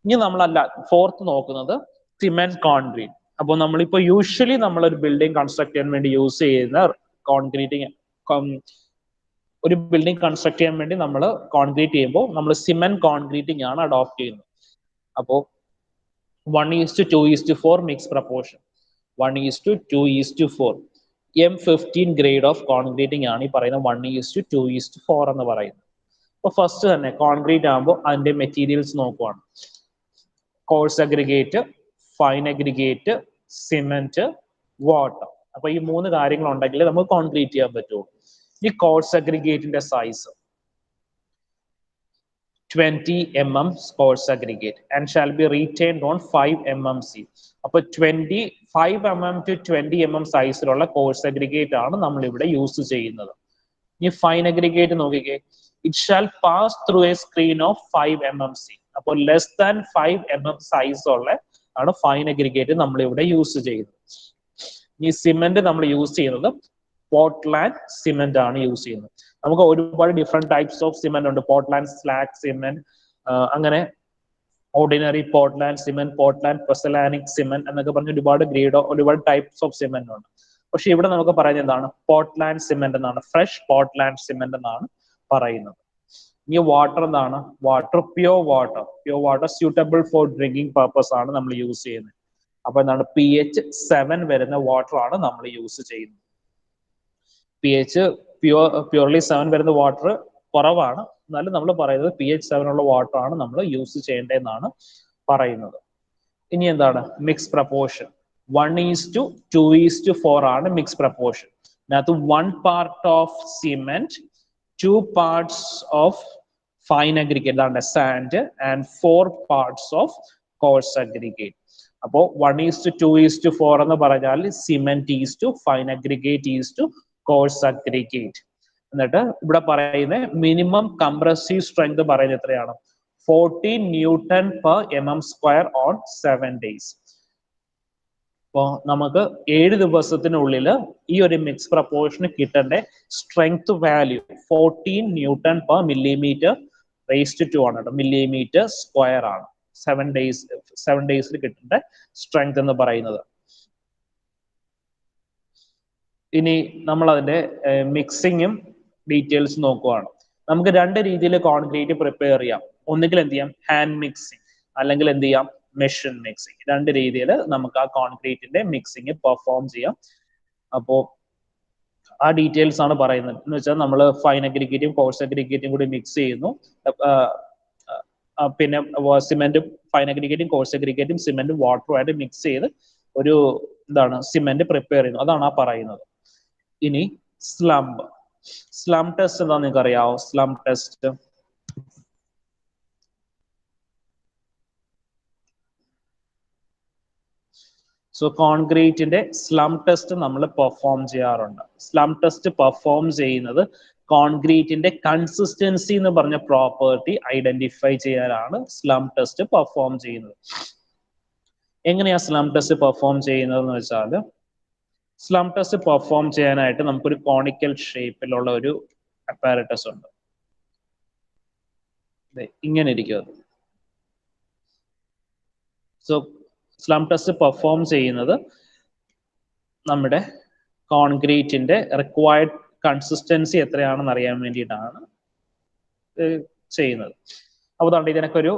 ഇനി നമ്മളല്ല ഫോർത്ത് നോക്കുന്നത് സിമെന്റ് കോൺക്രീറ്റ്. അപ്പോൾ നമ്മളിപ്പോൾ യൂഷ്വലി നമ്മളൊരു ബിൽഡിംഗ് കൺസ്ട്രക്ട് ചെയ്യാൻ വേണ്ടി യൂസ് ചെയ്യുന്ന കോൺക്രീറ്റിംഗ്, ഒരു ബിൽഡിംഗ് കൺസ്ട്രക്ട് ചെയ്യാൻ വേണ്ടി നമ്മൾ കോൺക്രീറ്റ് ചെയ്യുമ്പോൾ നമ്മൾ സിമെന്റ് കോൺക്രീറ്റിംഗ് ആണ് അഡോപ്റ്റ് ചെയ്യുന്നത്. അപ്പോൾ 1:2:4 mix proportion, 1:2:4. M15 grade of concreting ആണ് ഈ പറയുന്ന 1:2:4 എന്ന് പറയുന്നത്. അപ്പോൾ ഫസ്റ്റ് തന്നെ കോൺക്രീറ്റ് ആകുമ്പോൾ അതിന്റെ മെറ്റീരിയൽസ് നോക്കുവാണ്. Coarse aggregate, fine aggregate, cement, water. അപ്പൊ ഈ 3 കാര്യങ്ങൾ ഉണ്ടെങ്കിൽ നമുക്ക് കോൺക്രീറ്റ് ചെയ്യാൻ പറ്റുള്ളൂ. ഈ course അഗ്രിഗേറ്റിന്റെ size 20 mm coarse aggregate and shall be retained on 5 mmc. അപ്പോൾ 5 mm to 20 mm സൈസിലുള്ള കോഴ്സ് അഗ്രിഗേറ്റ് ആണ് നമ്മൾ ഇവിടെ യൂസ് ചെയ്യുന്നത്. ഈ ഫൈൻ അഗ്രിഗേറ്റ് നോക്കിക്കേ, it shall pass through A screen off 5 mmc. അപ്പോൾ ലെസ് ദാൻ 5 mm സൈസ് ഉള്ള ആണ് ഫൈൻ അഗ്രിഗേറ്റ് നമ്മൾ ഇവിടെ യൂസ് ചെയ്യുന്നത്. ഈ സിമെന്റ് നമ്മൾ യൂസ് ചെയ്യുന്നത് പോർട്ട്ലാൻഡ് സിമെന്റ് ആണ് യൂസ് ചെയ്യുന്നത്. നമുക്ക് ഒരുപാട് ഡിഫറെന്റ് ടൈപ്സ് ഓഫ് സിമെന്റ് ഉണ്ട്. പോർട്ട്ലാൻഡ് സ്ലാഗ് സിമെന്റ്, അങ്ങനെ ordinary Portland cement, Portland pozzolanic cement എന്നൊക്കെ പറഞ്ഞ ഒരുപാട് ഗ്രേഡോ ഒരുപാട് ടൈപ്സ് ഓഫ് സിമെന്റ് ഉണ്ട്. പക്ഷെ ഇവിടെ നമുക്ക് പറയുന്നത് എന്താണ്? പോർട്ട്ലാൻഡ് സിമെന്റ് എന്നാണ്, ഫ്രഷ് പോർട്ട്ലാൻഡ് സിമെന്റ് എന്നാണ് പറയുന്നത്. ഈ വാട്ടർ എന്താണ്? Water pure water suitable for drinking purpose ആണ് നമ്മൾ യൂസ് ചെയ്യുന്നത്. അപ്പൊ എന്താണ്? pH 7 വരുന്ന വാട്ടർ ആണ് നമ്മൾ യൂസ് ചെയ്യുന്നത്. pH പ്യൂർലി 7 വരുന്ന വാട്ടർ കുറവാണ്, എന്നാലും നമ്മൾ പറയുന്നത് pH 7 ഉള്ള വാട്ടർ ആണ് നമ്മൾ യൂസ് ചെയ്യേണ്ടതെന്നാണ് പറയുന്നത്. ഇനി എന്താണ്? മിക്സ് പ്രപ്പോർഷൻ 1:2:4 ആണ് മിക്സ് പ്രപ്പോർഷൻ. അതിനകത്ത് 1 part of cement, 2 parts of fine aggregate ആണ് sand and 4 parts of coarse aggregate. അപ്പോൾ 1:2:4 എന്ന് പറഞ്ഞാൽ cement is to fine aggregate is to coarse aggregate. എന്നിട്ട് ഇവിടെ പറയുന്ന മിനിമം കംപ്രസീവ് സ്ട്രെങ്ത് പറയുന്നത് എത്രയാണ്? 14 Newton/mm² on 7 days. അപ്പോൾ നമുക്ക് 7 ദിവസത്തിനുള്ളിൽ ഈ ഒരു മിക്സ് പ്രപ്പോർഷന് കിട്ടേണ്ട സ്ട്രെങ്ത് വാല്യൂ 14 Newton/mm² ആണ് കേട്ടോ. mm² ആണ് 7 ഡേയ്സിൽ കിട്ടേണ്ട സ്ട്രെങ്ത് എന്ന് പറയുന്നത്. ഇനി നമ്മൾ അതിന്റെ മിക്സിങ്ങും ഡീറ്റെയിൽസ് നോക്കുവാണ്. നമുക്ക് 2 രീതിയിൽ കോൺക്രീറ്റ് പ്രിപ്പയർ ചെയ്യാം. ഒന്നുകിൽ എന്ത് ചെയ്യാം? ഹാൻഡ് മിക്സിങ്, അല്ലെങ്കിൽ എന്ത് ചെയ്യാം? Machine mixing. 2 രീതിയിൽ നമുക്ക് ആ കോൺക്രീറ്റിന്റെ മിക്സിങ് പെർഫോം ചെയ്യാം. അപ്പോൾ ആ ഡീറ്റെയിൽസ് ആണ് പറയുന്നത്. എന്ന് വെച്ചാൽ നമ്മൾ ഫൈൻ അഗ്രിഗേറ്റും കോഴ്സ് അഗ്രിഗേറ്റും കൂടി മിക്സ് ചെയ്യുന്നു. പിന്നെ സിമെന്റും ഫൈൻ അഗ്രിഗേറ്റും കോഴ്സ് അഗ്രിഗേറ്റും സിമെന്റും വാട്ടറുമായിട്ട് മിക്സ് ചെയ്ത് ഒരു എന്താണ് സിമെന്റ് പ്രിപ്പയർ ചെയ്യുന്നു. അതാണ് ആ പറയുന്നത്. ഇനി സ്ലംപ് ടെസ്റ്റ് എന്താ നിങ്ങൾക്ക് അറിയാവോ? സ്ലംപ് ടെസ്റ്റ് സോ കോൺക്രീറ്റിന്റെ സ്ലം ടെസ്റ്റ് നമ്മൾ പെർഫോം ചെയ്യാറുണ്ട്. സ്ലം ടെസ്റ്റ് പെർഫോം ചെയ്യുന്നത് കോൺക്രീറ്റിന്റെ കൺസിസ്റ്റൻസി എന്ന് പറഞ്ഞ പ്രോപ്പർട്ടി ഐഡന്റിഫൈ ചെയ്യാനാണ് സ്ലം ടെസ്റ്റ് പെർഫോം ചെയ്യുന്നത്. എങ്ങനെയാ സ്ലം ടെസ്റ്റ് പെർഫോം ചെയ്യുന്നതെന്ന് വെച്ചാൽ, സ്ലം ടെസ്റ്റ് പെർഫോം ചെയ്യാനായിട്ട് നമുക്കൊരു കോണിക്കൽ ഷേപ്പിലുള്ള ഒരു അപ്പാരറ്റസ് ഉണ്ട്. ഇങ്ങനെ ഇരിക്കും. സോ സ്ലം ടെസ്റ്റ് പെർഫോം ചെയ്യുന്നത് നമ്മുടെ കോൺക്രീറ്റിന്റെ റിക്വയർഡ് കൺസിസ്റ്റൻസി എത്രയാണെന്ന് അറിയാൻ വേണ്ടിയിട്ടാണ് ചെയ്യുന്നത്. അപ്പോൾ അതുകൊണ്ട് ഇതിനൊക്കെ ഒരു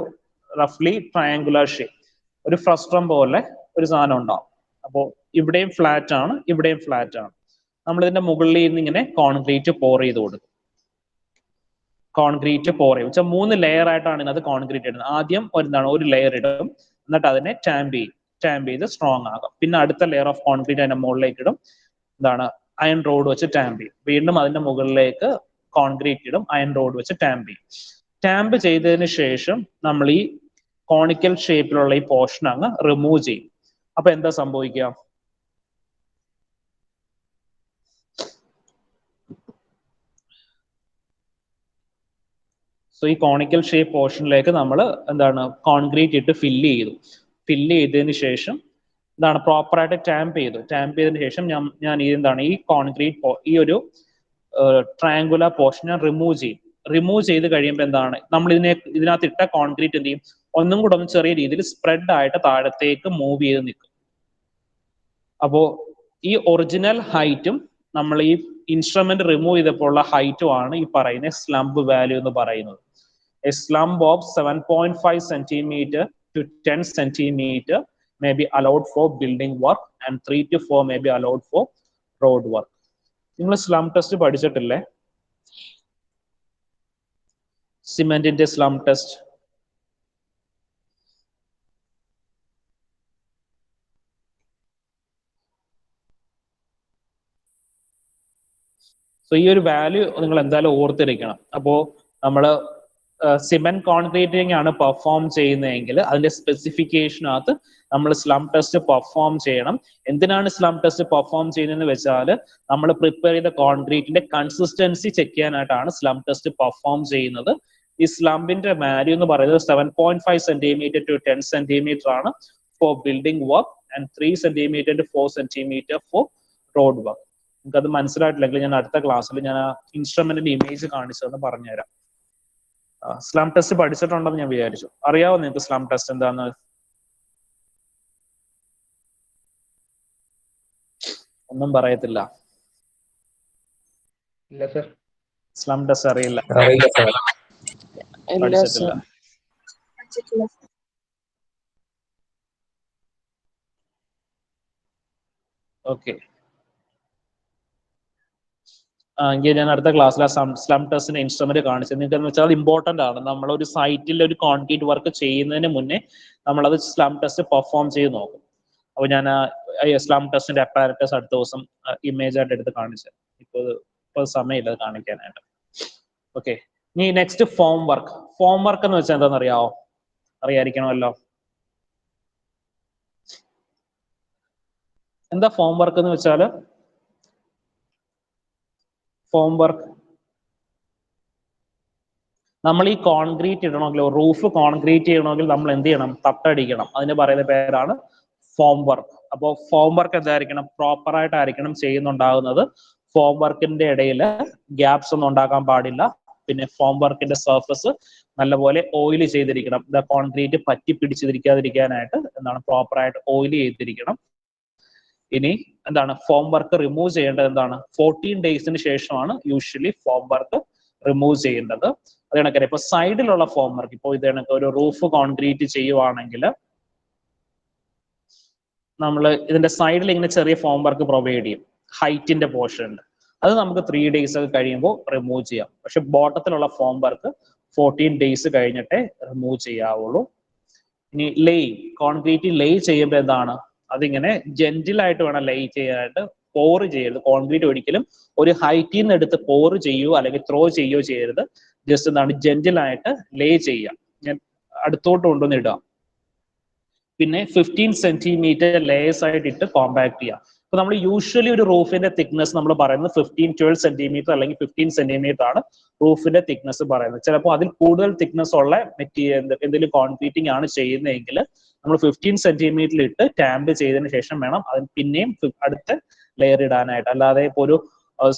റഫ്ലി ട്രയാങ്കുലർ ഷേപ്പ്, ഒരു ഫ്രസ്ട്രം പോലെ ഒരു സാധനം ഉണ്ടാവും. അപ്പോൾ ഇവിടെയും ഫ്ലാറ്റ് ആണ്, ഇവിടെയും ഫ്ലാറ്റ് ആണ്. നമ്മൾ ഇതിന്റെ മുകളിൽ നിന്ന് ഇങ്ങനെ കോൺക്രീറ്റ് പോർ ചെയ്ത് കൊടുക്കും. കോൺക്രീറ്റ് പോർ ചെയ്യും വെച്ചാൽ 3 ലെയർ ആയിട്ടാണ് ഇതിനകത്ത് കോൺക്രീറ്റ് ഇടുന്നത്. ആദ്യം ഒരു ലെയർ ഇടും, എന്നിട്ട് അതിനെ ടാമ്പ് ചെയ്ത് സ്ട്രോങ് ആകും. പിന്നെ അടുത്ത ലെയർ ഓഫ് കോൺക്രീറ്റ് അതിന്റെ മുകളിലേക്ക് ഇടും, അയൺ റോഡ് വെച്ച് ടാമ്പ് ചെയ്യും. വീണ്ടും അതിന്റെ മുകളിലേക്ക് കോൺക്രീറ്റ് ഇടും, അയൺ റോഡ് വെച്ച് ടാമ്പ് ചെയ്യും. ടാമ്പ് ചെയ്തതിന് ശേഷം നമ്മൾ ഈ കോണിക്കൽ ഷേപ്പിലുള്ള ഈ പോർഷൻ അങ്ങ് റിമൂവ് ചെയ്യും. അപ്പൊ എന്താ സംഭവിക്കുക? സോ ഈ കോണിക്കൽ ഷേപ്പ് പോർഷനിലേക്ക് നമ്മൾ കോൺക്രീറ്റ് ഇട്ട് ഫില്ല് ചെയ്തതിന് ശേഷം പ്രോപ്പറായിട്ട് ടാമ്പ് ചെയ്തതിന് ശേഷം ഞാൻ ഈ കോൺക്രീറ്റ് ഈ ഒരു ട്രയാങ്കുലർ പോർഷൻ ഞാൻ റിമൂവ് ചെയ്ത് കഴിയുമ്പോൾ നമ്മൾ ഇതിനകത്ത് ഇട്ട കോൺക്രീറ്റ് എന്ത് ചെയ്യും? ഒന്നും കൂടെ ചെറിയ രീതിയിൽ സ്പ്രെഡ് ആയിട്ട് താഴത്തേക്ക് മൂവ് ചെയ്ത് നിൽക്കും. അപ്പോ ഈ ഒറിജിനൽ ഹൈറ്റും നമ്മൾ ഈ ഇൻസ്ട്രുമെന്റ് റിമൂവ് ചെയ്തപ്പോൾ ഉള്ള ഹൈറ്റും ആണ് ഈ പറയുന്ന സ്ലംബ് വാല്യൂ എന്ന് പറയുന്നത്. A slump of 7.5 centimeter to 10 centimeter may be allowed for building work and 3 to 4 may be allowed for road work. നിങ്ങൾ സ്ലം ടെസ്റ്റ് പഠിച്ചിട്ടില്ലേ? സിമെന്റിന്റെ സ്ലം ടെസ്റ്റ്. സോ ഈ ഒരു വാല്യൂ നിങ്ങൾ എന്തായാലും ഓർത്തിരിക്കണം. അപ്പോ നമ്മള് സിമെന്റ് കോൺക്രീറ്റിംഗ് ആണ് പെർഫോം ചെയ്യുന്നതെങ്കിൽ അതിന്റെ സ്പെസിഫിക്കേഷനകത്ത് നമ്മൾ സ്ലം ടെസ്റ്റ് പെർഫോം ചെയ്യണം. എന്തിനാണ് സ്ലം ടെസ്റ്റ് പെർഫോം ചെയ്യുന്നതെന്ന് വെച്ചാൽ നമ്മൾ പ്രിപ്പയർ ചെയ്ത കോൺക്രീറ്റിന്റെ കൺസിസ്റ്റൻസി ചെക്ക് ചെയ്യാനായിട്ടാണ് സ്ലം ടെസ്റ്റ് പെർഫോം ചെയ്യുന്നത്. ഈ സ്ലംബിന്റെ വാല്യൂ എന്ന് പറയുന്നത് 7.5 സെന്റിമീറ്റർ ടു 10 സെന്റിമീറ്റർ ആണ് for building work and 3 centimetre to 4 centimetre for road work. നിങ്ങൾക്ക് അത് മനസ്സിലായിട്ടില്ലെങ്കിൽ ഞാൻ അടുത്ത ക്ലാസ്സിൽ ഞാൻ ഇൻസ്ട്രുമെന്റിന്റെ ഇമേജ് കാണിച്ചതെന്ന് പറഞ്ഞുതരാം. സ്ലം ടെസ്റ്റ് പഠിച്ചിട്ടുണ്ടെന്ന് ഞാൻ വിചാരിച്ചു. അറിയാവോ നിങ്ങൾക്ക് സ്ലം ടെസ്റ്റ് എന്താന്ന്? ഒന്നും പറയത്തില്ല. ഇല്ല സർ. സ്ലം ടെസ്റ്റ് അറിയില്ല, ഇല്ല പഠിച്ചിട്ടില്ല. സർ. ഓക്കെ, എങ്കിൽ ഞാൻ അടുത്ത ക്ലാസ്സിൽ സ്ലം ടെസ്റ്റിന്റെ ഇൻസ്ട്രുമെന്റ് കാണിച്ചത്. നിങ്ങൾക്ക് എന്ന് വെച്ചാൽ ഇമ്പോർട്ടന്റ് ആണ്. നമ്മൾ ഒരു സൈറ്റിൽ ഒരു കോൺക്രീറ്റ് വർക്ക് ചെയ്യുന്നതിന് മുന്നേ നമ്മളത് സ്ലം ടെസ്റ്റ് പെർഫോം ചെയ്ത് നോക്കും. അപ്പോൾ ഞാൻ സ്ലം ടെസ്റ്റിന്റെ അപ്പാരറ്റസ് അടുത്ത ദിവസം ഇമേജ് ആയിട്ട് എടുത്ത് കാണിച്ചത്. ഇപ്പോൾ സമയമില്ല കാണിക്കാനായിട്ട്. ഓക്കെ, ഇനി next form work. Form work എന്ന് വെച്ചാൽ എന്താണെന്ന് അറിയാമോ? അറിയാതിരിക്കണമല്ലോ. എന്താ ഫോം വർക്ക് എന്ന് വെച്ചാൽ? ഫോം വർക്ക് നമ്മൾ ഈ കോൺക്രീറ്റ് ഇടണമെങ്കിൽ, റൂഫ് കോൺക്രീറ്റ് ചെയ്യണമെങ്കിൽ നമ്മൾ എന്ത് ചെയ്യണം? തട്ടടിക്കണം. അതിന് പറയുന്ന പേരാണ് ഫോം വർക്ക്. അപ്പോൾ ഫോം വർക്ക് എന്തായിരിക്കണം? പ്രോപ്പർ ആയിട്ടായിരിക്കണം ചെയ്യുന്നുണ്ടാകുന്നത്. ഫോം വർക്കിന്റെ ഇടയിൽ ഗ്യാപ്സ് ഒന്നും ഉണ്ടാക്കാൻ പാടില്ല. പിന്നെ ഫോം വർക്കിന്റെ സർഫസ് നല്ലപോലെ ഓയിൽ ചെയ്തിരിക്കണം. കോൺക്രീറ്റ് പറ്റി പിടിച്ചിരിക്കാതിരിക്കാനായിട്ട് പ്രോപ്പർ ആയിട്ട് ഓയിൽ ചെയ്തിരിക്കണം. ഇനി ഫോം വർക്ക് റിമൂവ് ചെയ്യേണ്ടത് 14 ഡേയ്സിന് ശേഷമാണ് യൂഷ്വലി ഫോം വർക്ക് റിമൂവ് ചെയ്യേണ്ടത്. അത് കണക്കറിയാം. ഇപ്പൊ സൈഡിലുള്ള ഫോം വർക്ക്, ഇപ്പോൾ ഇത് കണക്ക് ഒരു റൂഫ് കോൺക്രീറ്റ് ചെയ്യുവാണെങ്കിൽ നമ്മൾ ഇതിന്റെ സൈഡിൽ ഇങ്ങനെ ചെറിയ ഫോം വർക്ക് പ്രൊവൈഡ് ചെയ്യും, ഹൈറ്റിന്റെ പോർഷൻ. അത് നമുക്ക് 3 ഡേയ്സ് ഒക്കെ കഴിയുമ്പോൾ റിമൂവ് ചെയ്യാം. പക്ഷെ ബോട്ടത്തിലുള്ള ഫോം വർക്ക് 14 ഡേയ്സ് കഴിഞ്ഞിട്ടേ റിമൂവ് ചെയ്യാവുള്ളൂ. ഇനി കോൺക്രീറ്റ് ലേ ചെയ്യുമ്പോൾ അതിങ്ങനെ ജെന്റിലായിട്ട് വേണം ലേ ചെയ്യാനായിട്ട്. പോർ ചെയ്യരുത്. കോൺക്രീറ്റ് ഒരിക്കലും ഒരു ഹൈറ്റിൽ നിന്ന് എടുത്ത് പോർ ചെയ്യുകയോ അല്ലെങ്കിൽ ത്രോ ചെയ്യുകയോ ചെയ്യരുത്. ജസ്റ്റ് ജെന്റിലായിട്ട് ലേ ചെയ്യുക. ഞാൻ അടുത്തോട്ട് കൊണ്ടുവന്ന് ഇടാം. പിന്നെ 15 സെന്റിമീറ്റർ ലേയേഴ്സ് ആയിട്ട് ഇട്ട് കോമ്പാക്ട് ചെയ്യാം. അപ്പൊ നമ്മൾ യൂഷ്വലി ഒരു റൂഫിന്റെ തിക്നെസ് നമ്മൾ പറയുന്നത് 15-12 സെന്റിമീറ്റർ അല്ലെങ്കിൽ 15 സെന്റിമീറ്റർ ആണ് റൂഫിന്റെ തിക്നെസ് പറയുന്നത്. ചിലപ്പോൾ അതിൽ കൂടുതൽ തിക്നെസ് ഉള്ള എന്തെങ്കിലും കോൺക്രീറ്റിംഗ് ആണ് ചെയ്യുന്നതെങ്കിൽ നമ്മൾ 15 സെന്റിമീറ്ററിൽ ഇട്ട് ടാമ്പ് ചെയ്തതിനു ശേഷം വേണം അതിന് പിന്നെയും അടുത്ത ലെയർ ഇടാനായിട്ട്. അല്ലാതെ ഇപ്പോൾ ഒരു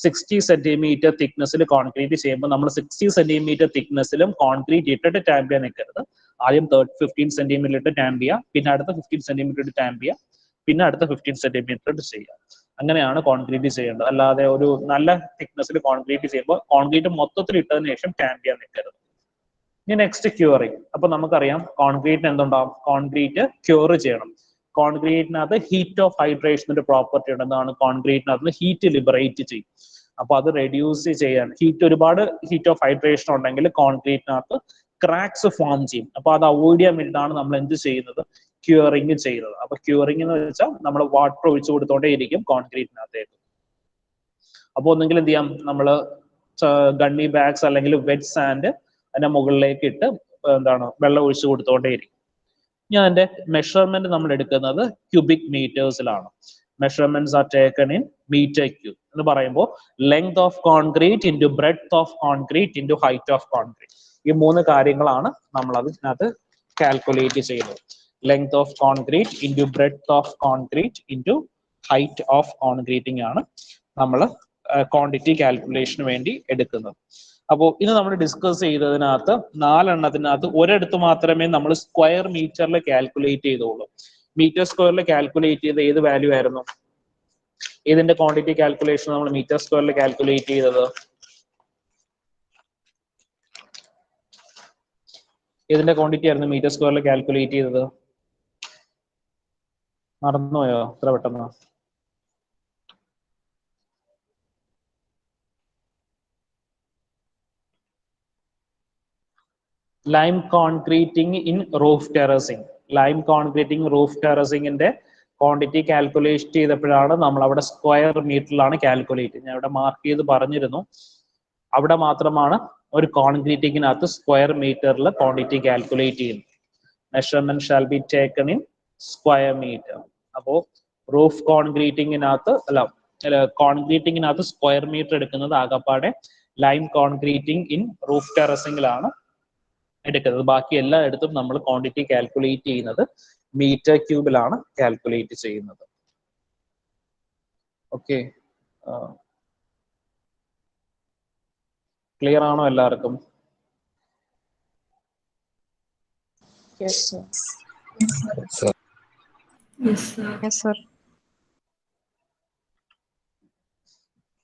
60 സെന്റിമീറ്റർ തിക്നെസ്സിൽ കോൺക്രീറ്റ് ചെയ്യുമ്പോൾ നമ്മൾ 60 സെന്റിമീറ്റർ തിക്നെസ്സിലും കോൺക്രീറ്റ് ഇട്ടിട്ട് ടാമ്പ് ചെയ്യാൻ നിൽക്കരുത്. ആദ്യം 15 സെന്റിമീറ്റർ ഇട്ട് ടാമ്പ് ചെയ്യുക, പിന്നെ അടുത്ത 15 സെന്റിമീറ്റർ ഇട്ട് ടാമ്പ് ചെയ്യുക, പിന്നെ അടുത്ത 15 സെന്റിമീറ്റർ ഇട്ട് ചെയ്യുക. അങ്ങനെയാണ് കോൺക്രീറ്റ് ചെയ്യേണ്ടത്. അല്ലാതെ ഒരു നല്ല തിക്നെസ്സിൽ കോൺക്രീറ്റ് ചെയ്യുമ്പോൾ കോൺക്രീറ്റ് മൊത്തത്തിൽ ഇട്ടതിന് ശേഷം ടാമ്പ് ചെയ്യാൻ നിൽക്കരുത്. ഇനി നെക്സ്റ്റ് ക്യൂറിങ്. അപ്പൊ നമുക്കറിയാം കോൺക്രീറ്റിന് എന്തുണ്ടാവും, കോൺക്രീറ്റ് ക്യൂർ ചെയ്യണം. കോൺക്രീറ്റിനകത്ത് ഹീറ്റ് ഓഫ് ഹൈഡ്രേഷൻ ഒരു പ്രോപ്പർട്ടി ഉണ്ട്. എന്താണ്, കോൺക്രീറ്റിനകത്ത് ഹീറ്റ് ലിബറേറ്റ് ചെയ്യും. അപ്പൊ അത് റെഡ്യൂസ് ചെയ്യാൻ ഒരുപാട് ഹീറ്റ് ഓഫ് ഹൈഡ്രേഷൻ ഉണ്ടെങ്കിൽ കോൺക്രീറ്റിനകത്ത് ക്രാക്സ് ഫോം ചെയ്യും. അപ്പൊ അത് അവോയ്ഡ് ചെയ്യാൻ വേണ്ടിയിട്ടാണ് നമ്മൾ എന്ത് ചെയ്യുന്നത്, ക്യൂറിങ് ചെയ്യുന്നത്. അപ്പൊ ക്യൂറിങ് എന്ന് വെച്ചാൽ നമ്മൾ വാട്ടർ ഒഴിച്ചു കൊടുത്തോണ്ടേ ഇരിക്കും കോൺക്രീറ്റിനകത്തേക്ക്. അപ്പൊ ഒന്നെങ്കിൽ എന്ത് ചെയ്യാം, നമ്മൾ ഗണ്ണി ബാഗ്സ് അല്ലെങ്കിൽ വെറ്റ് സാൻഡ് അതിന്റെ മുകളിലേക്ക് ഇട്ട് വെള്ളം ഒഴിച്ചു കൊടുത്തോണ്ടേ ഇരിക്കും. ഇനി അതിന്റെ മെഷർമെന്റ് നമ്മൾ എടുക്കുന്നത് ക്യൂബിക് മീറ്റേഴ്സിലാണ്. Measurements are taken in metre cube എന്ന് പറയുമ്പോൾ length of concrete into breadth of concrete into height of concrete. ഈ 3 കാര്യങ്ങളാണ് നമ്മൾ അതിനകത്ത് കാൽക്കുലേറ്റ് ചെയ്യുന്നത്. Length of concrete into breadth of concrete into height of concreting ആണ് നമ്മൾ ക്വാണ്ടിറ്റി കാൽക്കുലേഷന് വേണ്ടി എടുക്കുന്നത്. അപ്പോൾ ഇത് നമ്മൾ ഡിസ്കസ് ചെയ്തതിനകത്ത് 4 എണ്ണത്തിനകത്ത് ഒരിടത്ത് മാത്രമേ നമ്മൾ സ്ക്വയർ മീറ്ററിൽ കാൽക്കുലേറ്റ് ചെയ്തോളൂ. മീറ്റർ സ്ക്വയറിൽ കാൽക്കുലേറ്റ് ചെയ്ത ഏത് വാല്യൂ ആയിരുന്നു? ഇതിന്റെ ക്വാണ്ടിറ്റി കാൽക്കുലേഷൻ നമ്മൾ മീറ്റർ സ്ക്വയറിൽ കാൽക്കുലേറ്റ് ചെയ്തത് ഇതിന്റെ ക്വാണ്ടിറ്റി ആയിരുന്നു മീറ്റർ സ്ക്വയറിൽ കാൽക്കുലേറ്റ് ചെയ്തത്? മറന്നുപോയോ ഇത്ര പെട്ടെന്ന്? Lime concreting in roof terracing. Lime concreting roof ടെറസിംഗിന്റെ ക്വാണ്ടിറ്റി കാൽക്കുലേറ്റ് ചെയ്തപ്പോഴാണ് നമ്മൾ അവിടെ സ്ക്വയർ മീറ്ററിലാണ് കാൽക്കുലേറ്റ്. ഞാൻ ഇവിടെ മാർക്ക് ചെയ്ത് പറഞ്ഞിരുന്നു, അവിടെ മാത്രമാണ് ഒരു കോൺക്രീറ്റിങ്ങിനകത്ത് സ്ക്വയർ മീറ്ററിൽ ക്വാണ്ടിറ്റി കാൽക്കുലേറ്റ് ചെയ്യുന്നത്. Measurement shall be taken in square metre. അപ്പോൾ റൂഫ് കോൺക്രീറ്റിങ്ങിനകത്ത് സ്ക്വയർ മീറ്റർ എടുക്കുന്നത് ആകപ്പാടെ ലൈം കോൺക്രീറ്റിംഗ് ഇൻ റൂഫ് ടെറസിംഗിലാണ് എടുക്കുന്നത്. ബാക്കി എല്ലായിടത്തും നമ്മൾ ക്വാണ്ടിറ്റി കാൽക്കുലേറ്റ് ചെയ്യുന്നത് മീറ്റർ ക്യൂബിലാണ് കാൽക്കുലേറ്റ് ചെയ്യുന്നത്. ഓക്കെ, ക്ലിയർ ആണോ എല്ലാവർക്കും? Yes, sir. Sir. Yes, sir. Yes, sir.